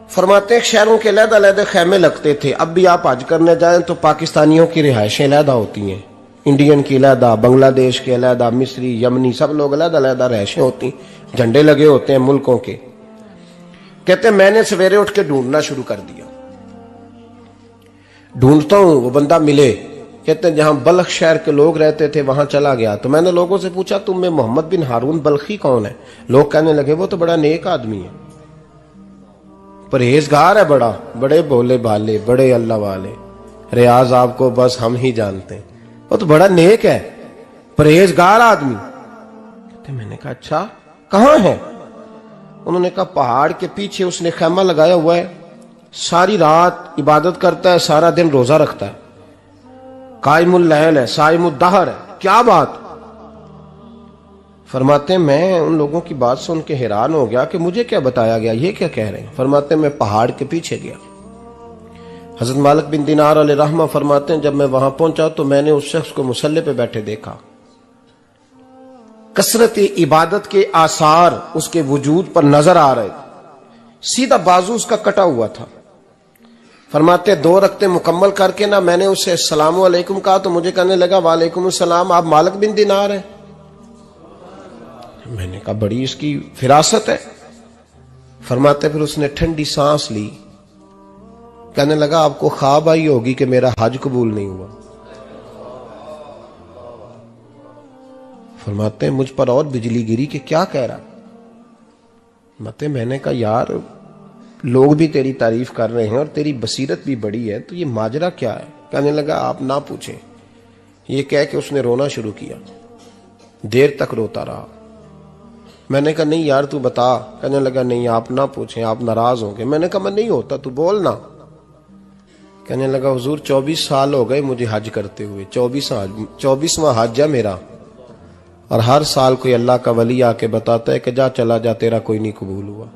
फरमाते शहरों के अलग-अलग खैमे लगते थे। अब भी आप हज करने जाएं तो पाकिस्तानियों की रिहायशें अलग होती हैं, इंडियन की अलग, बांग्लादेश के अलग, मिस्री, यमनी, सब लोग अलग-अलग रिहायशें होती, झंडे लगे होते हैं मुल्कों के। कहते मैंने सवेरे उठ के ढूंढना शुरू कर दिया, ढूंढता हूं वो बंदा मिले। कहते जहां बल्ख शहर के लोग रहते थे वहां चला गया, तो मैंने लोगों से पूछा तुम में मोहम्मद बिन हारून बल्खी कौन है? लोग कहने लगे वो तो बड़ा नेक आदमी है, परहेजगार है, बड़े भोले भाले, बड़े अल्लाह वाले, रियाज आपको बस हम ही जानते हैं, वो तो बड़ा नेक है, परहेजगार आदमी। कहते मैंने कहा अच्छा कहां है? उन्होंने कहा पहाड़ के पीछे उसने खैमा लगाया हुआ है, सारी रात इबादत करता है, सारा दिन रोजा रखता है, कायमुल लैल है, साइमुद दहर है। क्या बात? फरमाते हैं मैं उन लोगों की बात सुन के हैरान हो गया कि मुझे क्या बताया गया, ये क्या कह रहे हैं। फरमाते हैं मैं पहाड़ के पीछे गया। हजरत मालिक बिन दिनार अलैहि रहमा फरमाते हैं जब मैं वहां पहुंचा तो मैंने उस शख्स को मुसल्ले पे बैठे देखा। कसरत इबादत के आसार उसके वजूद पर नजर आ रहे थे। सीधा बाजू उसका कटा हुआ था। फरमाते 2 रकते मुकम्मल करके ना मैंने उससे अस्सलाम वालेकुम कहा तो मुझे कहने लगा वालेकुम अस्सलाम, आप मालिक बिन दिनार हैं। मैंने कहा बड़ी इसकी फिरासत है। फरमाते फिर उसने ठंडी सांस ली, कहने लगा आपको ख्वाब आई होगी कि मेरा हज कबूल नहीं हुआ। फरमाते हैं मुझ पर और बिजली गिरी कि क्या कह रहा। मते मैंने कहा यार लोग भी तेरी तारीफ कर रहे हैं और तेरी बसीरत भी बड़ी है, तो ये माजरा क्या है। कहने लगा आप ना पूछें। ये कह के उसने रोना शुरू किया। देर तक रोता रहा। मैंने कहा नहीं यार तू बता। कहने लगा नहीं आप ना पूछें, आप नाराज होंगे। मैंने कहा मैं नहीं होता, तू बोल ना। कहने लगा हुजूर 24 साल हो गए मुझे हज करते हुए, 24वां हज है मेरा, और हर साल कोई अल्लाह का वली आके बताता है कि जा चला जा तेरा कोई नहीं कबूल हुआ।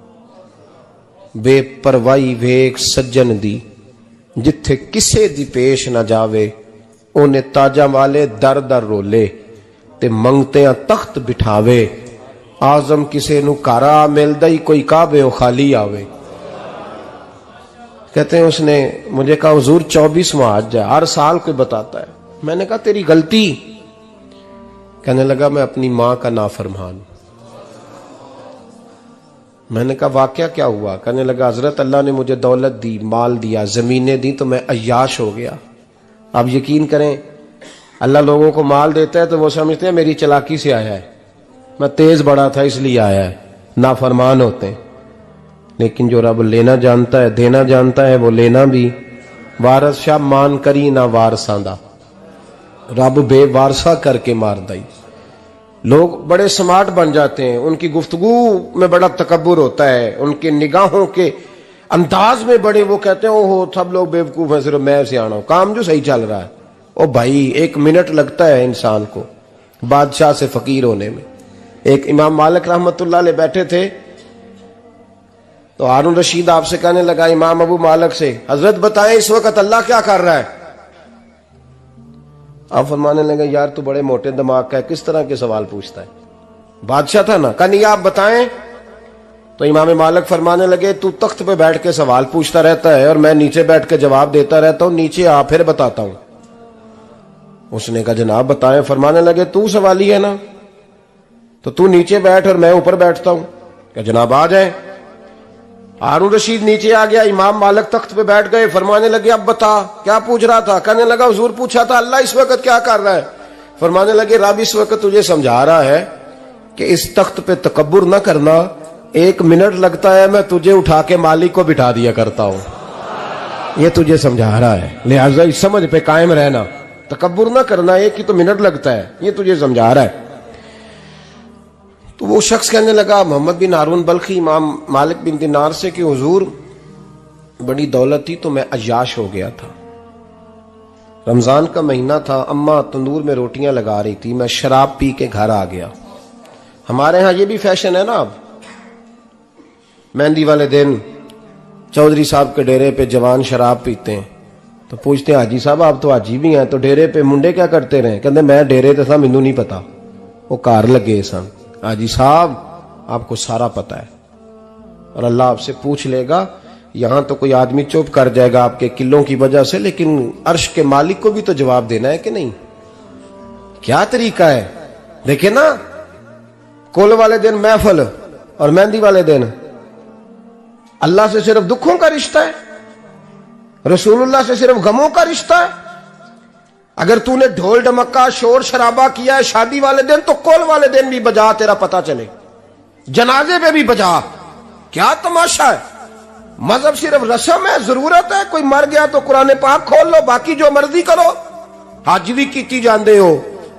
बेपरवाही वेख सज्जन दी जिथे किसे दी पेश ना जावे, ओने ताजा वाले दर दर रोले ते मंगते तख्त बिठावे। आजम किसे नु कारा मिलदा ही कोई काबे ओ खाली आवे। कहते हैं उसने मुझे कहा हुजूर 24वां हज है, हर साल कोई बताता है। मैंने कहा तेरी गलती। कहने लगा मैं अपनी मां का नाफरमान। मैंने कहा वाकया क्या हुआ। कहने लगा हजरत अल्लाह ने मुझे दौलत दी, माल दिया, जमीनें दी, तो मैं अय्याश हो गया। आप यकीन करें अल्लाह लोगों को माल देता है तो वो समझते हैं मेरी चालाकी से आया है, मैं तेज बड़ा था इसलिए आया है। नाफरमान होते हैं। लेकिन जो रब लेना जानता है, देना जानता है, वो लेना भी। वारस शाह मान करी ना वारसां दा, रब बेवारसा करके मार दई। लोग बड़े स्मार्ट बन जाते हैं, उनकी गुफ्तगू में बड़ा तकब्बुर होता है, उनके निगाहों के अंदाज में बड़े, वो कहते हैं ओहो सब लोग बेवकूफ हैं, सिर्फ मैं सियाना हूं, काम जो सही चल रहा है। ओ भाई 1 मिनट लगता है इंसान को बादशाह से फकीर होने में। एक इमाम मालिक रहमतुल्लाह अलैह बैठे थे तो हारून रशीद आपसे कहने लगा इमाम अबू मालिक से, हजरत बताएं इस वक्त अल्लाह क्या कर रहा है। आप फरमाने लगे यार तू बड़े मोटे दिमाग का है, किस तरह के सवाल पूछता है। बादशाह था ना, कहा नहीं आप बताएं। तो इमाम मालिक फरमाने लगे तू तख्त पे बैठ के सवाल पूछता रहता है और मैं नीचे बैठ के जवाब देता रहता हूं, नीचे आ फिर बताता हूं। उसने कहा जनाब बताएं। फरमाने लगे तू सवाली है ना, तो तू नीचे बैठ और मैं ऊपर बैठता हूं। क्या जनाब आ जाए। हारून रशीद नीचे आ गया, इमाम मालिक तख्त पे बैठ गए। फरमाने लगे अब बता क्या पूछ रहा था। कहने लगा हुजूर पूछा था अल्लाह इस वक्त क्या कर रहा है। फरमाने लगे रब इस वक्त तुझे समझा रहा है कि इस तख्त पे तकब्बुर न करना, 1 मिनट लगता है मैं तुझे उठा के मालिक को बिठा दिया करता हूं, ये तुझे समझा रहा है, लिहाजा इस समझ पे कायम रहना, तकब्बुर न करना, 1 ही तो मिनट लगता है, ये तुझे समझा रहा है। तो वो शख्स कहने लगा मोहम्मद बिन हारून बल्खी इमाम मालिक बिन दिनार से कि हुजूर बड़ी दौलत थी तो मैं अय्याश हो गया था। रमजान का महीना था, अम्मा तंदूर में रोटियां लगा रही थी, मैं शराब पी के घर आ गया। हमारे यहां ये भी फैशन है ना, अब मेहंदी वाले दिन चौधरी साहब के डेरे पे जवान शराब पीते हैं तो पूछते हैं हाजी साहब आप तो हाजी भी हैं, तो डेरे पे मुंडे क्या करते रहे। कहते मैं डेरे तो था मैनू नहीं पता, वो कार लगे सन। हाजी साहब आपको सारा पता है और अल्लाह आपसे पूछ लेगा। यहां तो कोई आदमी चुप कर जाएगा आपके किलों की वजह से, लेकिन अर्श के मालिक को भी तो जवाब देना है कि नहीं। क्या तरीका है देखे ना, कुल वाले दिन महफिल और मेहंदी वाले दिन अल्लाह से सिर्फ दुखों का रिश्ता है, रसूलुल्लाह से सिर्फ गमों का रिश्ता है। अगर तूने ढोल ढमक्का शोर शराबा किया है शादी वाले दिन तो कुल वाले दिन भी बजा, तेरा पता चले, जनाजे पे भी बजा। क्या तमाशा है। मजहब सिर्फ रस्म है, जरूरत है, कोई मर गया तो कुरान पाक खोल लो, बाकी जो मर्जी करो। हज भी कीती जांदे हो,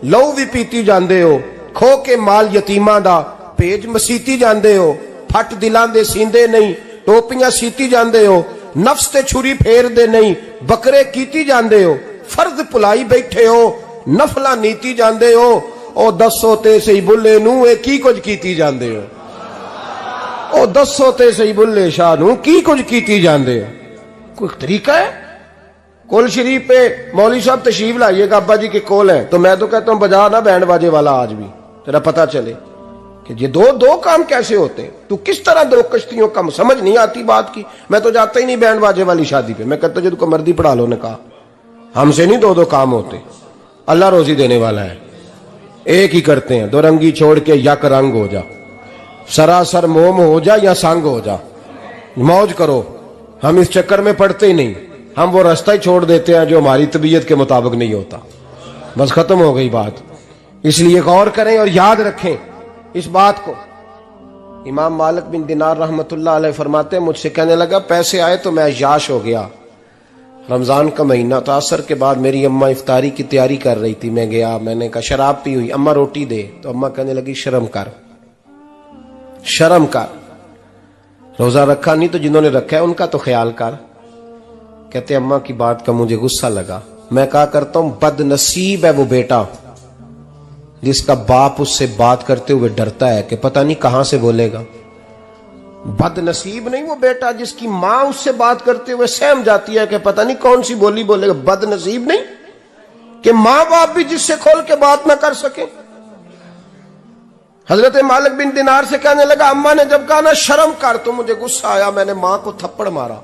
लहू भी पीती जांदे हो, खो के माल यतीमा दा भेज मसीती जांदे हो, फट दिलां दे सींदे नहीं, टोपियां सीती जांदे हो, नफ्स ते छुरी फेर दे नहीं, बकरे कीती जांदे हो, फर्ज भुलाई बैठे हो, नफला नीति जांदे हो, ओ दसो ते सही बुल्ले नू ए की कुछ कीती जांदे हो, ओ दसो ते सही बुल्ले शाह नू की कुछ कीती जांदे हो। कोई तरीका है? कोल शरीफ पे मौलवी साहब तशरीफ लाइएगा, अब्बा जी के कोल है, तो मैं तो कहता हूं बजा ना बैंड बाजे वाला आज भी, तेरा पता चले कि ये दो काम कैसे होते हैं। तू किस तरह दो कश्तियों का, समझ नहीं आती बात की। मैं तो जाता ही नहीं बैंड बाजे वाली शादी पे, मैं कहता जो तुमको मर्दी पढ़ा लो ने कहा, हमसे नहीं दो काम होते। अल्लाह रोजी देने वाला है, एक ही करते हैं, दो रंगी छोड़ के यक रंग हो जा, सरासर मोम हो जा या संग हो जा, मौज करो। हम इस चक्कर में पड़ते ही नहीं, हम वो रास्ता ही छोड़ देते हैं जो हमारी तबीयत के मुताबिक नहीं होता, बस खत्म हो गई बात। इसलिए गौर करें और याद रखें इस बात को। इमाम मालिक बिन दिनार रहमतुल्लाह अलैह फरमाते हैं, मुझसे कहने लगा पैसे आए तो मैं अय्याश हो गया। रमजान का महीना था, असर के बाद मेरी अम्मा इफ्तारी की तैयारी कर रही थी, मैं गया, मैंने कहा शराब पी हुई, अम्मा रोटी दे, तो अम्मा कहने लगी शर्म कर, शर्म कर, रोजा रखा नहीं तो जिन्होंने रखा है उनका तो ख्याल कर। कहते अम्मा की बात का मुझे गुस्सा लगा। मैं कहा करता हूं बदनसीब है वो बेटा जिसका बाप उससे बात करते हुए डरता है कि पता नहीं कहां से बोलेगा। बदनसीब नहीं वो बेटा जिसकी मां उससे बात करते हुए सहम जाती है कि पता नहीं कौन सी बोली बोलेगा। बदनसीब नहीं कि मां बाप भी जिससे खोल के बात ना कर सके। हजरत मालिक बिन दिनार से कहने लगा, अम्मा ने जब कहा ना शर्म कर, तो मुझे गुस्सा आया, मैंने मां को थप्पड़ मारा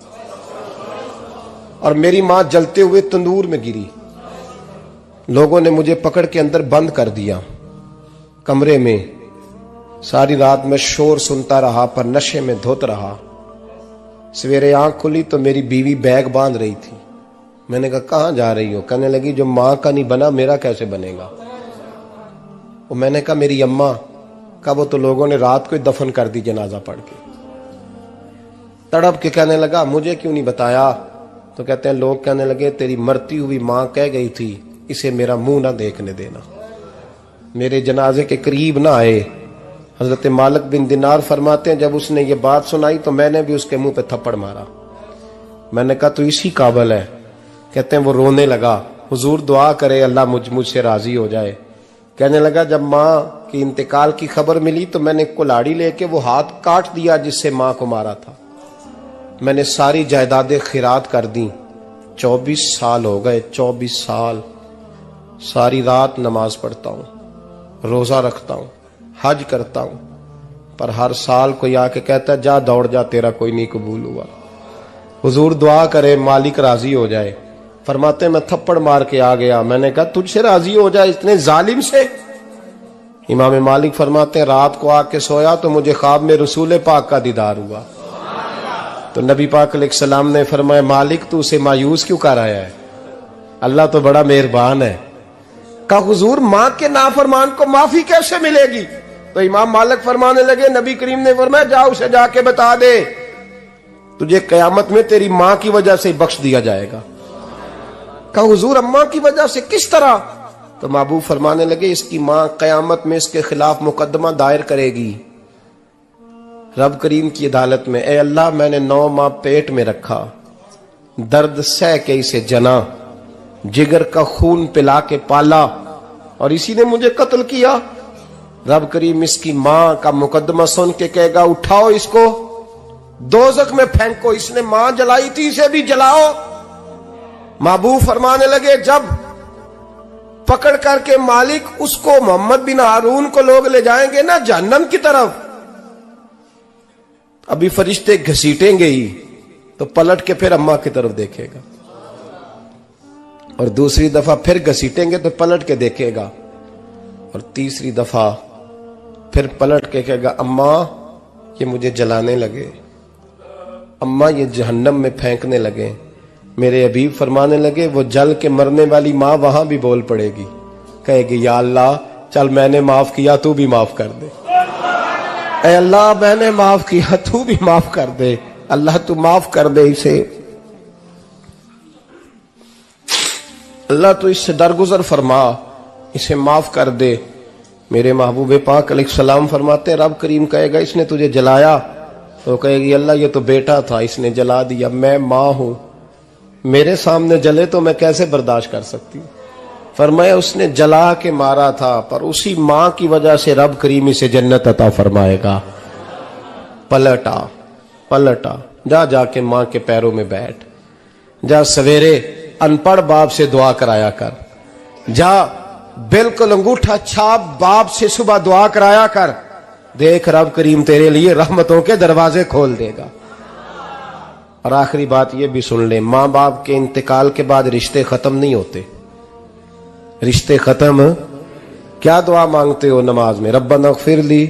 और मेरी मां जलते हुए तंदूर में गिरी। लोगों ने मुझे पकड़ के अंदर बंद कर दिया कमरे में। सारी रात मैं शोर सुनता रहा पर नशे में धुत रहा। सवेरे आंख खुली तो मेरी बीवी बैग बांध रही थी। मैंने कहा कहां जा रही हो? कहने लगी जो मां का नहीं बना मेरा कैसे बनेगा। वो मैंने कहा मेरी अम्मा का, वो तो लोगों ने रात को ही दफन कर दी जनाजा पढ़ के। तड़प के कहने लगा मुझे क्यों नहीं बताया? तो कहते हैं लोग कहने लगे तेरी मरती हुई मां कह गई थी इसे मेरा मुंह ना देखने देना, मेरे जनाजे के करीब ना आए। हजरत मालिक बिन दिनार फरमाते हैं जब उसने ये बात सुनाई तो मैंने भी उसके मुंह पे थप्पड़ मारा। मैंने कहा तू इसी काबिल है। कहते हैं वो रोने लगा, हुजूर दुआ करे अल्लाह मुझसे राजी हो जाए। कहने लगा जब मां की इंतकाल की खबर मिली तो मैंने कुल्हाड़ी लेके वो हाथ काट दिया जिससे मां को मारा था। मैंने सारी जायदादें खिरात कर दी। 24 साल हो गए, 24 साल। सारी रात नमाज पढ़ता हूं, रोजा रखता हूं, हज करता हूं, पर हर साल कोई आके कहता है जा दौड़ जा तेरा कोई नहीं कबूल हुआ। हुजूर दुआ करे मालिक राजी हो जाए। फरमाते मैं थप्पड़ मार के आ गया। मैंने कहा तुझसे राजी हो जाए इतने जालिम से? इमाम मालिक फरमाते रात को आके सोया तो मुझे ख्वाब में रसूल पाक का दीदार हुआ। तो नबी पाक अलैहिस्सलाम ने फरमाया मालिक तू उसे मायूस क्यों कर आया है? अल्लाह तो बड़ा मेहरबान है। कहा हुजूर मां के नाफरमान को माफी कैसे मिलेगी? तो इमाम मालिक फरमाने लगे नबी करीम ने फरमाया जा उसे जाके बता दे तुझे कयामत में तेरी मां की वजह से बख्श दिया जाएगा। कहा हुजूर अम्मा की वजह से किस तरह? तो महबूब फरमाने लगे इसकी मां कयामत में इसके खिलाफ मुकदमा दायर करेगी रब करीम की अदालत में। ए अल्लाह मैंने 9 माह पेट में रखा, दर्द सह के इसे जना, जिगर का खून पिला के पाला और इसी ने मुझे कत्ल किया। रब करीम इसकी मां का मुकदमा सुन के कहेगा उठाओ इसको दोजख में फेंको, इसने मां जलाई थी इसे भी जलाओ। महबूब फरमाने लगे जब पकड़ करके मालिक उसको मोहम्मद बिन हारून को लोग ले जाएंगे ना जहन्नम की तरफ, अभी फरिश्ते घसीटेंगे ही तो पलट के फिर अम्मा की तरफ देखेगा और दूसरी दफा फिर घसीटेंगे तो पलट के देखेगा और तीसरी दफा फिर पलट के कहेगा अम्मा ये मुझे जलाने लगे, अम्मा ये जहन्नम में फेंकने लगे। मेरे हबीब फरमाने लगे वो जल के मरने वाली मां वहां भी बोल पड़ेगी, कहेगी या अल्लाह चल मैंने माफ किया तू भी माफ कर दे। ऐ अल्लाह मैंने माफ किया तू भी माफ कर दे, अल्लाह तू माफ कर दे इसे, अल्लाह तू इससे दरगुजर फरमा, इसे माफ कर दे। मेरे महबूब पाक अलैहिस्सलाम फरमाते रब करीम कहेगा इसने तुझे जलाया, तो कहेगी अल्लाह ये तो बेटा था इसने जला दिया, मैं मां हूं, मेरे सामने जले तो मैं कैसे बर्दाश्त कर सकती हूं। फरमाया उसने जला के मारा था, पर उसी मां की वजह से रब करीम इसे जन्नत अता फरमाएगा। पलटा पलटा, जा जाके मां के पैरों में बैठ, जा सवेरे अनपढ़ बाप से दुआ कराया कर, जा बिल्कुल अंगूठा छाप बाप से सुबह दुआ कराया कर, देख रब करीम तेरे लिए रहमतों के दरवाजे खोल देगा। और आखिरी बात ये भी सुन ले, मां बाप के इंतकाल के बाद रिश्ते खत्म नहीं होते। रिश्ते खत्म, क्या दुआ मांगते हो नमाज में? रब्बना इग़फिरली।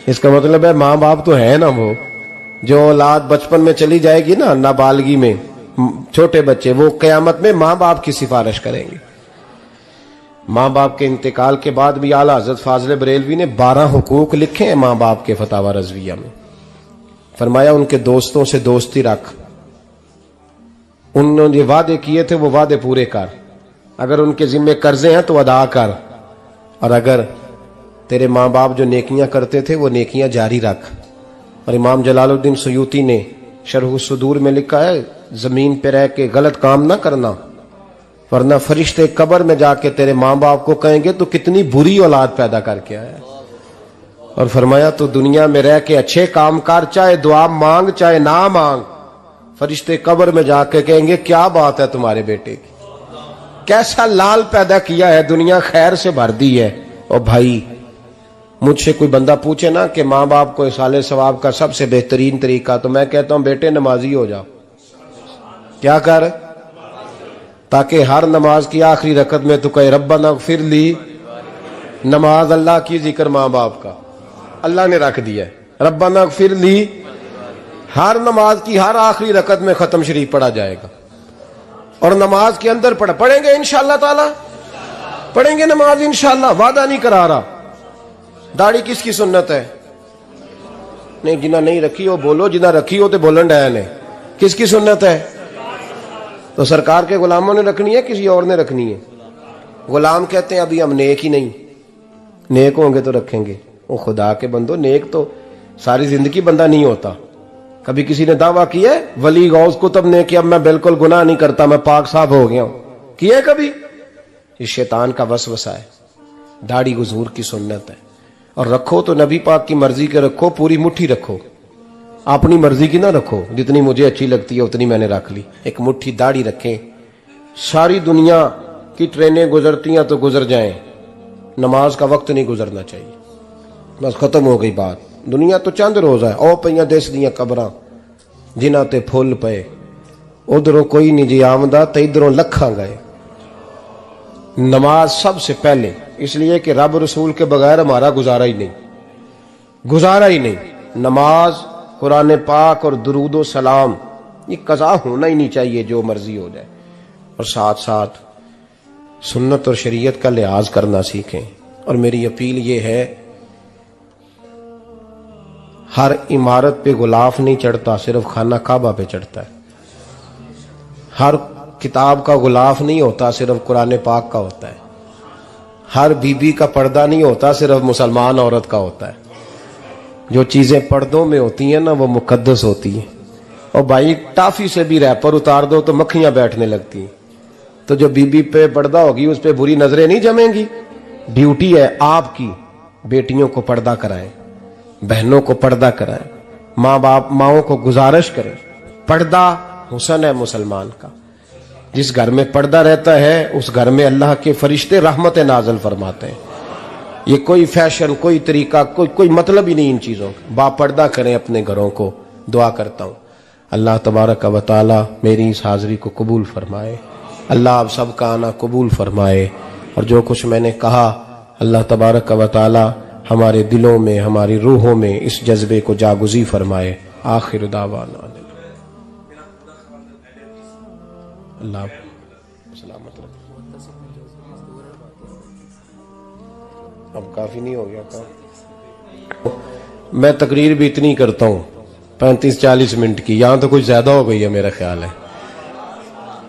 इसका मतलब है मां बाप तो है ना, वो जो औलाद बचपन में चली जाएगी ना, नाबालगी में, छोटे बच्चे, वो कयामत में मां बाप की सिफारिश करेंगे। मां बाप के इंतकाल के बाद भी आला हजरत फाजिल बरेलवी ने 12 हुकूक लिखे हैं मां बाप के फतावा रज़विया में। फरमाया उनके दोस्तों से दोस्ती रख, उन्होंने जो वादे किए थे वो वादे पूरे कर, अगर उनके जिम्मे कर्जे हैं तो अदा कर, और अगर तेरे मां बाप जो नेकियां करते थे वो नेकियां जारी रख। और इमाम जलालुद्दीन सुयूती ने शरह सुदूर में लिखा है, जमीन पे रह के गलत काम ना करना, वरना फरिश्ते कब्र में जाके तेरे मां बाप को कहेंगे तो कितनी बुरी औलाद पैदा करके आया। और फरमाया तो दुनिया में रह के अच्छे काम कर, चाहे दुआ मांग चाहे ना मांग, फरिश्ते कब्र में जाके कहेंगे क्या बात है तुम्हारे बेटे की, कैसा लाल पैदा किया है, दुनिया खैर से भर दी है। और भाई मुझसे कोई बंदा पूछे ना कि माँ बाप को इसाले सवाब का सबसे बेहतरीन तरीका, तो मैं कहता हूं बेटे नमाजी हो जाओ। क्या कर, ताकि हर नमाज की आखिरी रकत में तू कहे रब्बना इग़फिरली। नमाज अल्लाह की, जिक्र माँ बाप का अल्लाह ने रख दिया है, रब्बना इग़फिरली हर नमाज की हर आखिरी रकत में खत्म शरीफ पढ़ा जाएगा। और नमाज के अंदर पढ़ेंगे इंशाअल्लाह ताला, पढ़ेंगे नमाज इंशाअल्लाह, वादा नहीं करा रहा। दाढ़ी किसकी सुन्नत है? नहीं, जिन्ना नहीं रखी हो बोलो, जिन्ना रखी हो तो बोलन डाया ने। किसकी सुन्नत है? तो सरकार के गुलामों ने रखनी है, किसी और ने रखनी है? गुलाम कहते हैं अभी हम नेक ही नहीं, नेक होंगे तो रखेंगे। वो खुदा के बंदो, नेक तो सारी जिंदगी बंदा नहीं होता। कभी किसी ने दावा किया है वली गौस कुतुब ने कि अब मैं बिल्कुल गुनाह नहीं करता, मैं पाक साफ हो गया हूं? किया है कभी? ये शैतान का वसवसा है। दाढ़ी हुजूर की सुन्नत है, और रखो तो नबी पाक की मर्जी के रखो, पूरी मुट्ठी रखो, अपनी मर्जी की ना रखो। जितनी मुझे अच्छी लगती है उतनी मैंने रख ली। एक मुट्ठी दाढ़ी रखें, सारी दुनिया की ट्रेनें गुजरती हैं तो गुजर जाएं, नमाज का वक्त नहीं गुजरना चाहिए। बस खत्म हो गई बात। दुनिया तो चंद रोज है, ओ पईयां देश दियां कबरां जिन्हां ते फुल पे, उधरों कोई नहीं जी आमदा ते इधरों लखां गए। नमाज सबसे पहले, इसलिए कि रब रसूल के बगैर हमारा गुजारा ही नहीं, गुजारा ही नहीं। नमाज, कुरान पाक और दुरूद सलाम, ये कज़ा होना ही नहीं चाहिए, जो मर्जी हो जाए। और साथ साथ सुन्नत और शरीयत का लिहाज करना सीखें। और मेरी अपील ये है, हर इमारत पे गुलाफ नहीं चढ़ता, सिर्फ खाना काबा पे चढ़ता है। हर किताब का गुलाफ नहीं होता, सिर्फ कुरान पाक का होता है। हर बीबी का पर्दा नहीं होता, सिर्फ मुसलमान औरत का होता है। जो चीजें पर्दों में होती हैं ना, वो मुकद्दस होती हैं। और भाई टाफी से भी रैपर उतार दो तो मक्खियां बैठने लगती हैं। तो जो बीबी पे पर्दा होगी उस पे बुरी नजरें नहीं जमेंगी। ड्यूटी है आपकी, बेटियों को पर्दा कराएं, बहनों को पर्दा कराएं, माँ बाप माओं को गुजारिश करें। पर्दा हुस्न है मुसलमान का। जिस घर में पर्दा रहता है उस घर में अल्लाह के फरिश्ते रहमत नाज़िल फरमाते हैं। ये कोई फैशन, कोई तरीका, कोई मतलब ही नहीं इन चीजों का। बापर्दा करें अपने घरों को। दुआ करता हूँ अल्लाह तबारक व तआला मेरी इस हाजिरी को कबूल फरमाए। अल्लाह आप सबका आना कबूल फरमाए। और जो कुछ मैंने कहा अल्लाह तबारक व तआला हमारे दिलों में, हमारी रूहों में इस जज्बे को जागुज़ी फरमाए। आखिर दावाना अल्लाह सलामत रखे। अब काफी नहीं हो गया काम? मैं तकरीर भी इतनी करता हूँ 35-40 मिनट की, यहां तो कुछ ज्यादा हो गई है मेरा ख्याल है।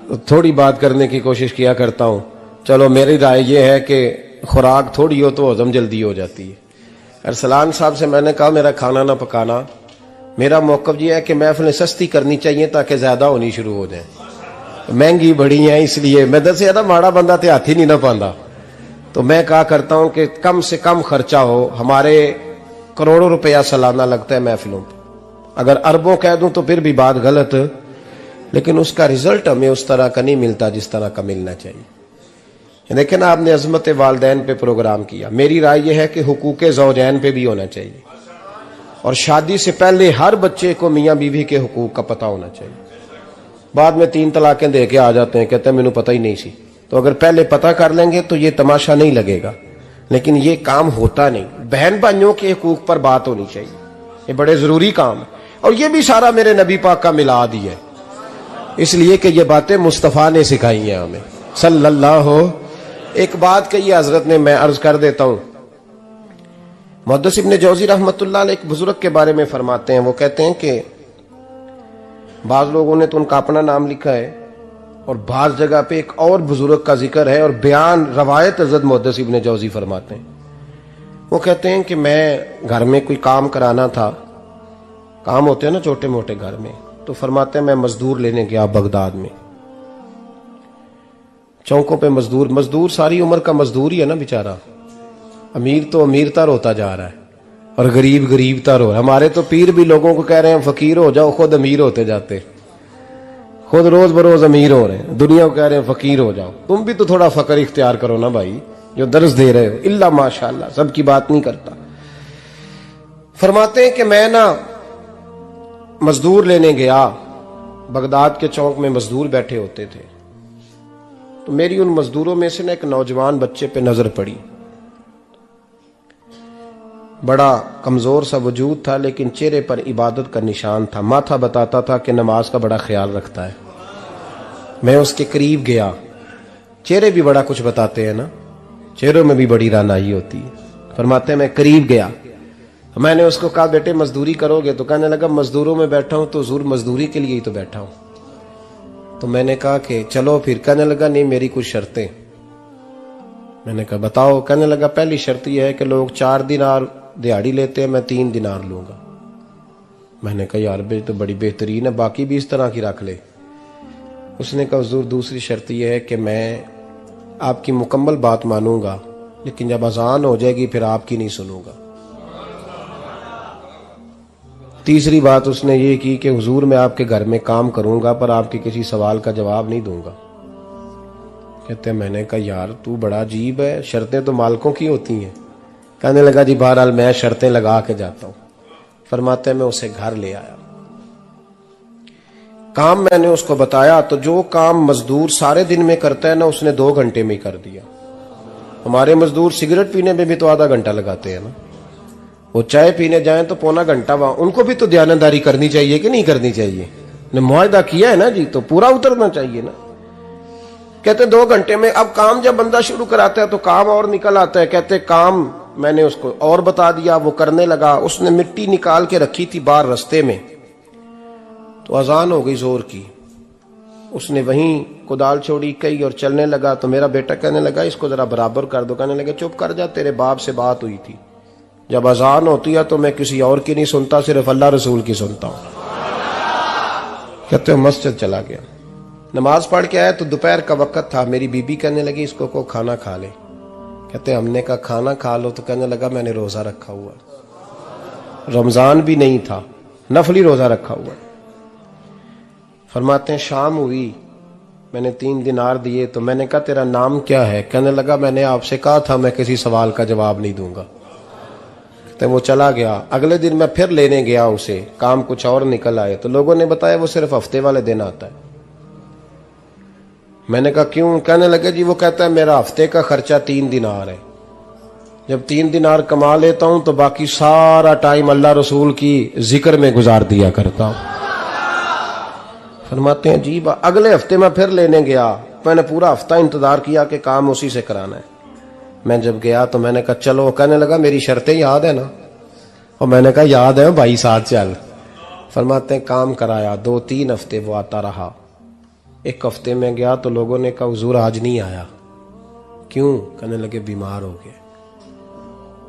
तो थोड़ी बात करने की कोशिश किया करता हूँ। चलो मेरी राय ये है कि खुराक थोड़ी हो तो हजम जल्दी हो जाती है। अरसलान साहब से मैंने कहा मेरा खाना ना पकाना। मेरा मौक़िफ़ ये है कि महफ़िलें सस्ती करनी चाहिए ताकि ज्यादा होनी शुरू हो जाए। महंगी बड़ी है, इसलिए मैं दस ज्यादा माड़ा बंदा ते हाथ ही नहीं ना पाता। तो मैं कहा करता हूं कि कम से कम खर्चा हो। हमारे करोड़ों रुपया सालाना लगता है महफिलों पर, अगर अरबों कह दूं तो फिर भी बात गलत, लेकिन उसका रिजल्ट हमें उस तरह का नहीं मिलता जिस तरह का मिलना चाहिए। लेकिन ना, आपने अजमत वालदैन पे प्रोग्राम किया। मेरी राय यह है कि हुकूक ज़ौजैन पे भी होना चाहिए, और शादी से पहले हर बच्चे को मियाँ बीवी के हुकूक का पता होना चाहिए। बाद में 3 तलाकें दे के आ जाते हैं, कहते हैं मैंने पता ही नहीं सी। तो अगर पहले पता कर लेंगे तो ये तमाशा नहीं लगेगा, लेकिन ये काम होता नहीं। बहन भाइयों के हुकूक पर बात होनी चाहिए, ये बड़े जरूरी काम है। और ये भी सारा मेरे नबी पाक का मिलाद ही है, इसलिए कि ये बातें मुस्तफ़ा ने सिखाई हैं हमें सल्लल्लाहु। एक बात कही हजरत ने, मैं अर्ज कर देता हूं। मुहद्दिस इब्न जौजी रहमतुल्लाह अलैह एक बुजुर्ग के बारे में फरमाते हैं, वो कहते हैं कि बाज लोगों ने तो उनका अपना नाम लिखा है और बाज जगह पे एक और बुजुर्ग का जिक्र है, और बयान रवायत हजरत मुहद्दिस इब्न जौजी फरमाते हैं। वो कहते हैं कि मैं घर में कोई काम कराना था, काम होते हैं ना छोटे मोटे घर में, तो फरमाते हैं मैं मजदूर लेने गया बगदाद में। चौकों पे मजदूर सारी उम्र का मजदूर ही है ना बेचारा। अमीर तो अमीरतर होता जा रहा है और गरीब गरीबतर हो रहा है। हमारे तो पीर भी लोगों को कह रहे हैं फकीर हो जाओ, खुद अमीर होते जाते, खुद रोज बरोज अमीर हो रहे हैं। दुनिया को कह रहे हैं फकीर हो जाओ। तुम भी तो थोड़ा फकर इख्तियार करो ना भाई, जो दर्ज दे रहे हो। इल्ला माशाअल्लाह, सबकी बात नहीं करता। फरमाते हैं कि मैं ना मजदूर लेने गया, बगदाद के चौक में मजदूर बैठे होते थे, तो मेरी उन मजदूरों में से ना एक नौजवान बच्चे पे नजर पड़ी। बड़ा कमजोर सा वजूद था, लेकिन चेहरे पर इबादत का निशान था। माथा बताता था कि नमाज का बड़ा ख्याल रखता है। मैं उसके करीब गया। चेहरे भी बड़ा कुछ बताते हैं ना, चेहरों में भी बड़ी रानाई होती है। फरमाते हैं मैं करीब गया, मैंने उसको कहा बेटे मजदूरी करोगे? तो कहने लगा मजदूरों में बैठा हूं तो हुजूर मजदूरी के लिए ही तो बैठा हूं। तो मैंने कहा कि चलो फिर। कहने लगा नहीं मेरी कुछ शर्तें। मैंने कहा बताओ? कहने लगा पहली शर्त यह है कि लोग 4 दिनार दिहाड़ी लेते हैं, मैं 3 दिनार लूंगा। मैंने कहा यार बे तो बड़ी बेहतरीन है, बाकी भी इस तरह की रख ले। उसने कहा हुजूर दूसरी शर्त यह है कि मैं आपकी मुकम्मल बात मानूंगा, लेकिन जब अजान हो जाएगी फिर आपकी नहीं सुनूंगा। तीसरी बात उसने ये की कि हुजूर मैं आपके घर में काम करूंगा पर आपके किसी सवाल का जवाब नहीं दूंगा। कहते हैं मैंने कहा यार तू बड़ा अजीब है, शर्तें तो मालिकों की होती हैं। कहने लगा जी बहरहाल मैं शर्तें लगा के जाता हूं। फरमाते हैं मैं उसे घर ले आया, काम मैंने उसको बताया, तो जो काम मजदूर सारे दिन में करता है ना उसने 2 घंटे में कर दिया। हमारे मजदूर सिगरेट पीने में भी तो आधा घंटा लगाते हैं ना, वो चाय पीने जाएं तो पौना घंटा। वहां उनको भी तो दयानतदारी करनी चाहिए कि नहीं करनी चाहिए? ने मुआहदा किया है ना जी, तो पूरा उतरना चाहिए ना। कहते 2 घंटे में। अब काम जब बंदा शुरू कराता है तो काम और निकल आता है। कहते काम मैंने उसको और बता दिया, वो करने लगा। उसने मिट्टी निकाल के रखी थी बाहर रास्ते में, तो अजान हो गई जोर की। उसने वहीं कुदाल छोड़ी कई और चलने लगा। तो मेरा बेटा कहने लगा इसको जरा बराबर कर दो। कहने लगे चुप कर जा, तेरे बाप से बात हुई थी, जब अजान होती है तो मैं किसी और की नहीं सुनता, सिर्फ अल्लाह रसूल की सुनता हूं। कहते हो मस्जिद चला गया, नमाज पढ़ के आया तो दोपहर का वक्त था। मेरी बीबी कहने लगी इसको को खाना खा ले। कहते हमने कहा खाना खा लो, तो कहने लगा मैंने रोजा रखा हुआ, रमजान भी नहीं था, नफली रोजा रखा हुआ। फरमाते हैं शाम हुई, मैंने 3 दिनार दिए, तो मैंने कहा तेरा नाम क्या है? कहने लगा मैंने आपसे कहा था मैं किसी सवाल का जवाब नहीं दूंगा। तो वो चला गया। अगले दिन मैं फिर लेने गया उसे, काम कुछ और निकल आए, तो लोगों ने बताया वो सिर्फ हफ्ते वाले दिन आता है। मैंने कहा क्यों? कहने लगे जी वो कहता है मेरा हफ्ते का खर्चा 3 दिनार है, जब 3 दिनार कमा लेता हूं तो बाकी सारा टाइम अल्लाह रसूल की जिक्र में गुजार दिया करता हूं। फरमाते हैं जी अगले हफ्ते मैं फिर लेने गया, मैंने पूरा हफ्ता इंतजार किया कि काम उसी से कराना है। मैं जब गया तो मैंने कहा चलो। कहने लगा मेरी शर्तें याद है ना? और मैंने कहा याद है भाई साथ चल। फरमाते हैं काम कराया, 2-3 हफ्ते वो आता रहा। एक हफ्ते में गया तो लोगों ने कहा हुजूर आज नहीं आया। क्यों? कहने लगे बीमार हो गए।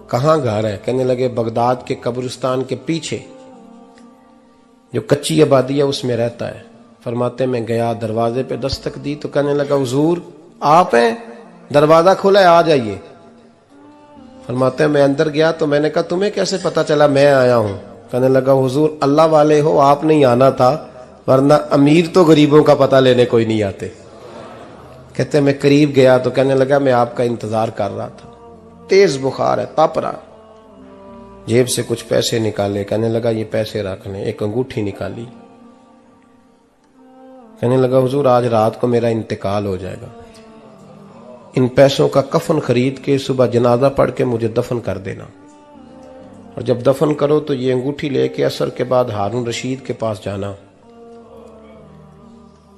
कहाँ घर है? कहने लगे बगदाद के कब्रिस्तान के पीछे जो कच्ची आबादी है उसमें रहता है। फरमाते मैं गया, दरवाजे पे दस्तक दी तो कहने लगा हुजूर आप हैं? दरवाजा खुला है, आ जाइए। फरमाते मैं अंदर गया तो मैंने कहा तुम्हें कैसे पता चला मैं आया हूं? कहने लगा हुजूर अल्लाह वाले हो, आप नहीं आना था, वरना अमीर तो गरीबों का पता लेने कोई नहीं आते। कहते मैं करीब गया तो कहने लगा मैं आपका इंतजार कर रहा था, तेज बुखार है, तप रहा। जेब से कुछ पैसे निकाले, कहने लगा ये पैसे रख लें। एक अंगूठी निकाली, कहने लगा हुजूर आज रात को मेरा इंतकाल हो जाएगा, इन पैसों का कफन खरीद के सुबह जनाजा पढ़ के मुझे दफन कर देना, और जब दफन करो तो ये अंगूठी लेके असर के बाद हारून रशीद के पास जाना,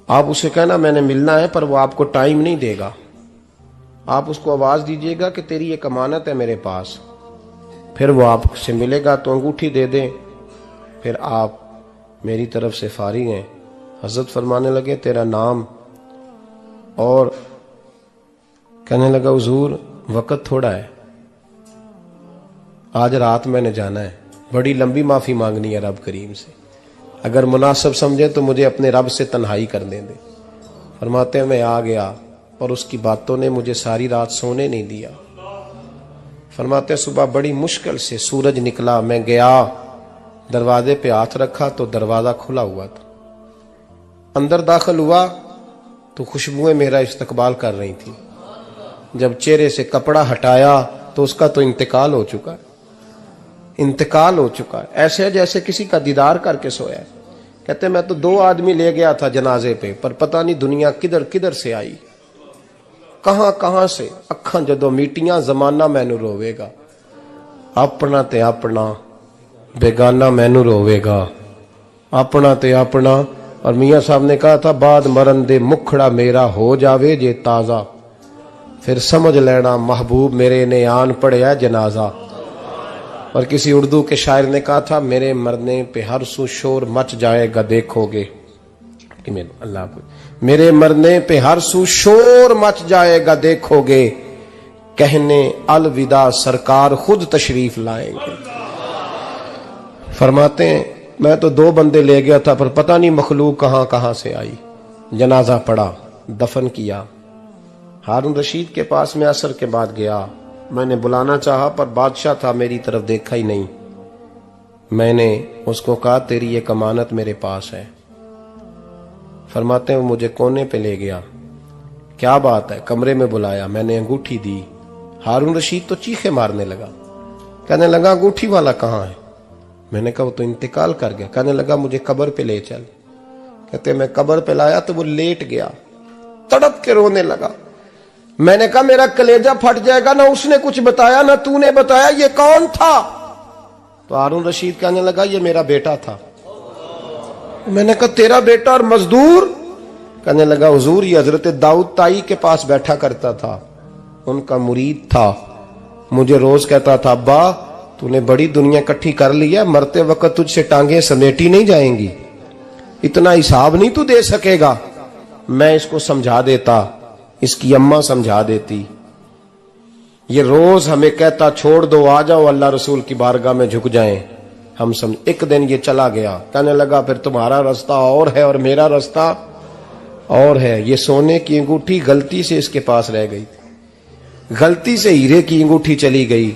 आप उसे कहना मैंने मिलना है पर वो आपको टाइम नहीं देगा, आप उसको आवाज दीजिएगा कि तेरी एक अमानत है मेरे पास, फिर वो आपसे मिलेगा तो अंगूठी दे दें, फिर आप मेरी तरफ से फारिग हैं। हजरत फरमाने लगे तेरा नाम? और कहने लगा हुजूर वक्त थोड़ा है, आज रात मैंने जाना है, बड़ी लंबी माफी मांगनी है रब करीम से, अगर मुनासिब समझे तो मुझे अपने रब से तन्हाई करने दे। फरमाते हैं मैं आ गया और उसकी बातों ने मुझे सारी रात सोने नहीं दिया। फरमाते हैं सुबह बड़ी मुश्किल से सूरज निकला, मैं गया दरवाजे पे हाथ रखा तो दरवाजा खुला हुआ था, अंदर दाखिल हुआ तो खुशबुएं मेरा इस्तकबाल कर रही थी। जब चेहरे से कपड़ा हटाया तो उसका तो इंतकाल हो चुका है, इंतकाल हो चुका है, ऐसे है जैसे किसी का दीदार करके सोया है। कहते मैं तो 2 आदमी ले गया था जनाजे पे, पर पता नहीं दुनिया किधर किधर से आई, कहां कहां से। अखां जदों मीटियां जमाना मैनू रोवेगा, अपना ते अपना बेगाना मैनू रोवेगा, अपना ते अपना। और मियां साहब ने कहा था बाद मरन दे मुखड़ा मेरा हो जावे जे ताजा, फिर समझ लेना महबूब मेरे ने आन पड़िया जनाजा। और किसी उर्दू के शायर ने कहा था मेरे मरने पे हर सू शोर मच जाएगा देखोगे, अल्लाह मेरे मरने पे हर सू शोर मच जाएगा देखोगे, कहने अलविदा सरकार खुद तशरीफ लाएंगे। फरमाते हैं मैं तो 2 बंदे ले गया था पर पता नहीं मखलूक कहां कहां से आई। जनाजा पड़ा, दफन किया। हारून रशीद के पास में असर के बाद गया, मैंने बुलाना चाहा पर बादशाह था, मेरी तरफ देखा ही नहीं। मैंने उसको कहा तेरी एक अमानत मेरे पास है। फरमाते हैं वो मुझे कोने पे ले गया, क्या बात है, कमरे में बुलाया, मैंने अंगूठी दी। हारून रशीद तो चीखे मारने लगा, कहने लगा अंगूठी वाला कहाँ है? मैंने कहा वो तो इंतकाल कर गया। कहने लगा मुझे कब्र पे ले चल। कहते मैं कब्र पे लाया तो वो लेट गया, तड़प के रोने लगा। मैंने कहा मेरा कलेजा फट जाएगा, ना उसने कुछ बताया ना तूने बताया, ये कौन था? तो हारून रशीद कहने लगा ये मेरा बेटा था। मैंने कहा तेरा बेटा और मजदूर? कहने लगा हुजूर ये हजरत दाऊद ताई के पास बैठा करता था, उनका मुरीद था, मुझे रोज कहता था अब्बा तूने बड़ी दुनिया इकट्ठी कर ली है, मरते वक्त तुझसे टांगे समेटी नहीं जाएंगी, इतना हिसाब नहीं तू दे सकेगा। मैं इसको समझा देता, इसकी अम्मा समझा देती। ये रोज हमें कहता छोड़ दो आ जाओ अल्लाह रसूल की बारगाह में झुक जाएं, हम समझ। एक दिन ये चला गया, कहने लगा फिर तुम्हारा रास्ता और है और मेरा रास्ता और है। ये सोने की अंगूठी गलती से इसके पास रह गई, गलती से हीरे की अंगूठी चली गई।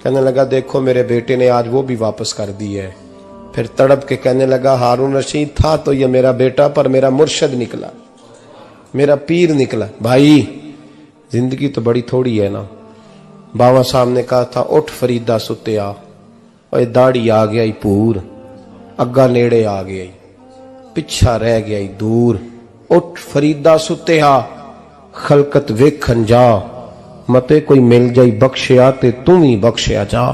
कहने लगा देखो मेरे बेटे ने आज वो भी वापस कर दी है। फिर तड़प के कहने लगा हारून रशीद था तो ये मेरा बेटा, पर मेरा मुर्शद निकला, मेरा पीर निकला। भाई जिंदगी तो बड़ी थोड़ी है ना। बाबा साहब ने कहा था उठ फरीदा सुत्या, और दाढ़ी आ गया ही पूर, अग्गा नेड़े आ गया ही, पिछा रह गया ही दूर। उठ फरीदा सुत्या खलकत वेखन जा, मते कोई मिल जाई बख्शिया ते तू ही बख्शिया जा।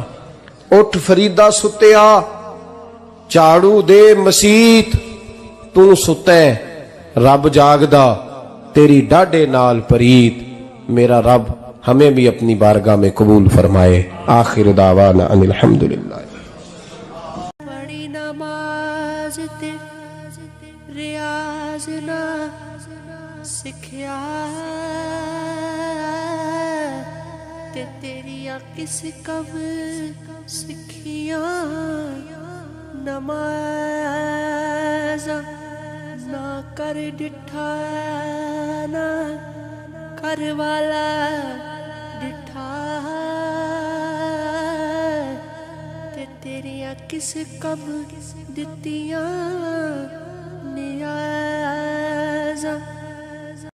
उठ फरीदा सुत्या झाड़ू दे मसीत, तू सुते रब जागदा तेरी डाडे नाल परीत। मेरा रब हमें भी अपनी बारगाह में कबूल फरमाए। आखिर दावाना अनिल हम्दुलिल्लाह। बड़ी नमाज ते रियाज ना सिखिया ते तेरिया किस कब सिखिया नमाज ना कर डिठा ना कर वाला डिठा ते तेरिया किस कम दित्तियां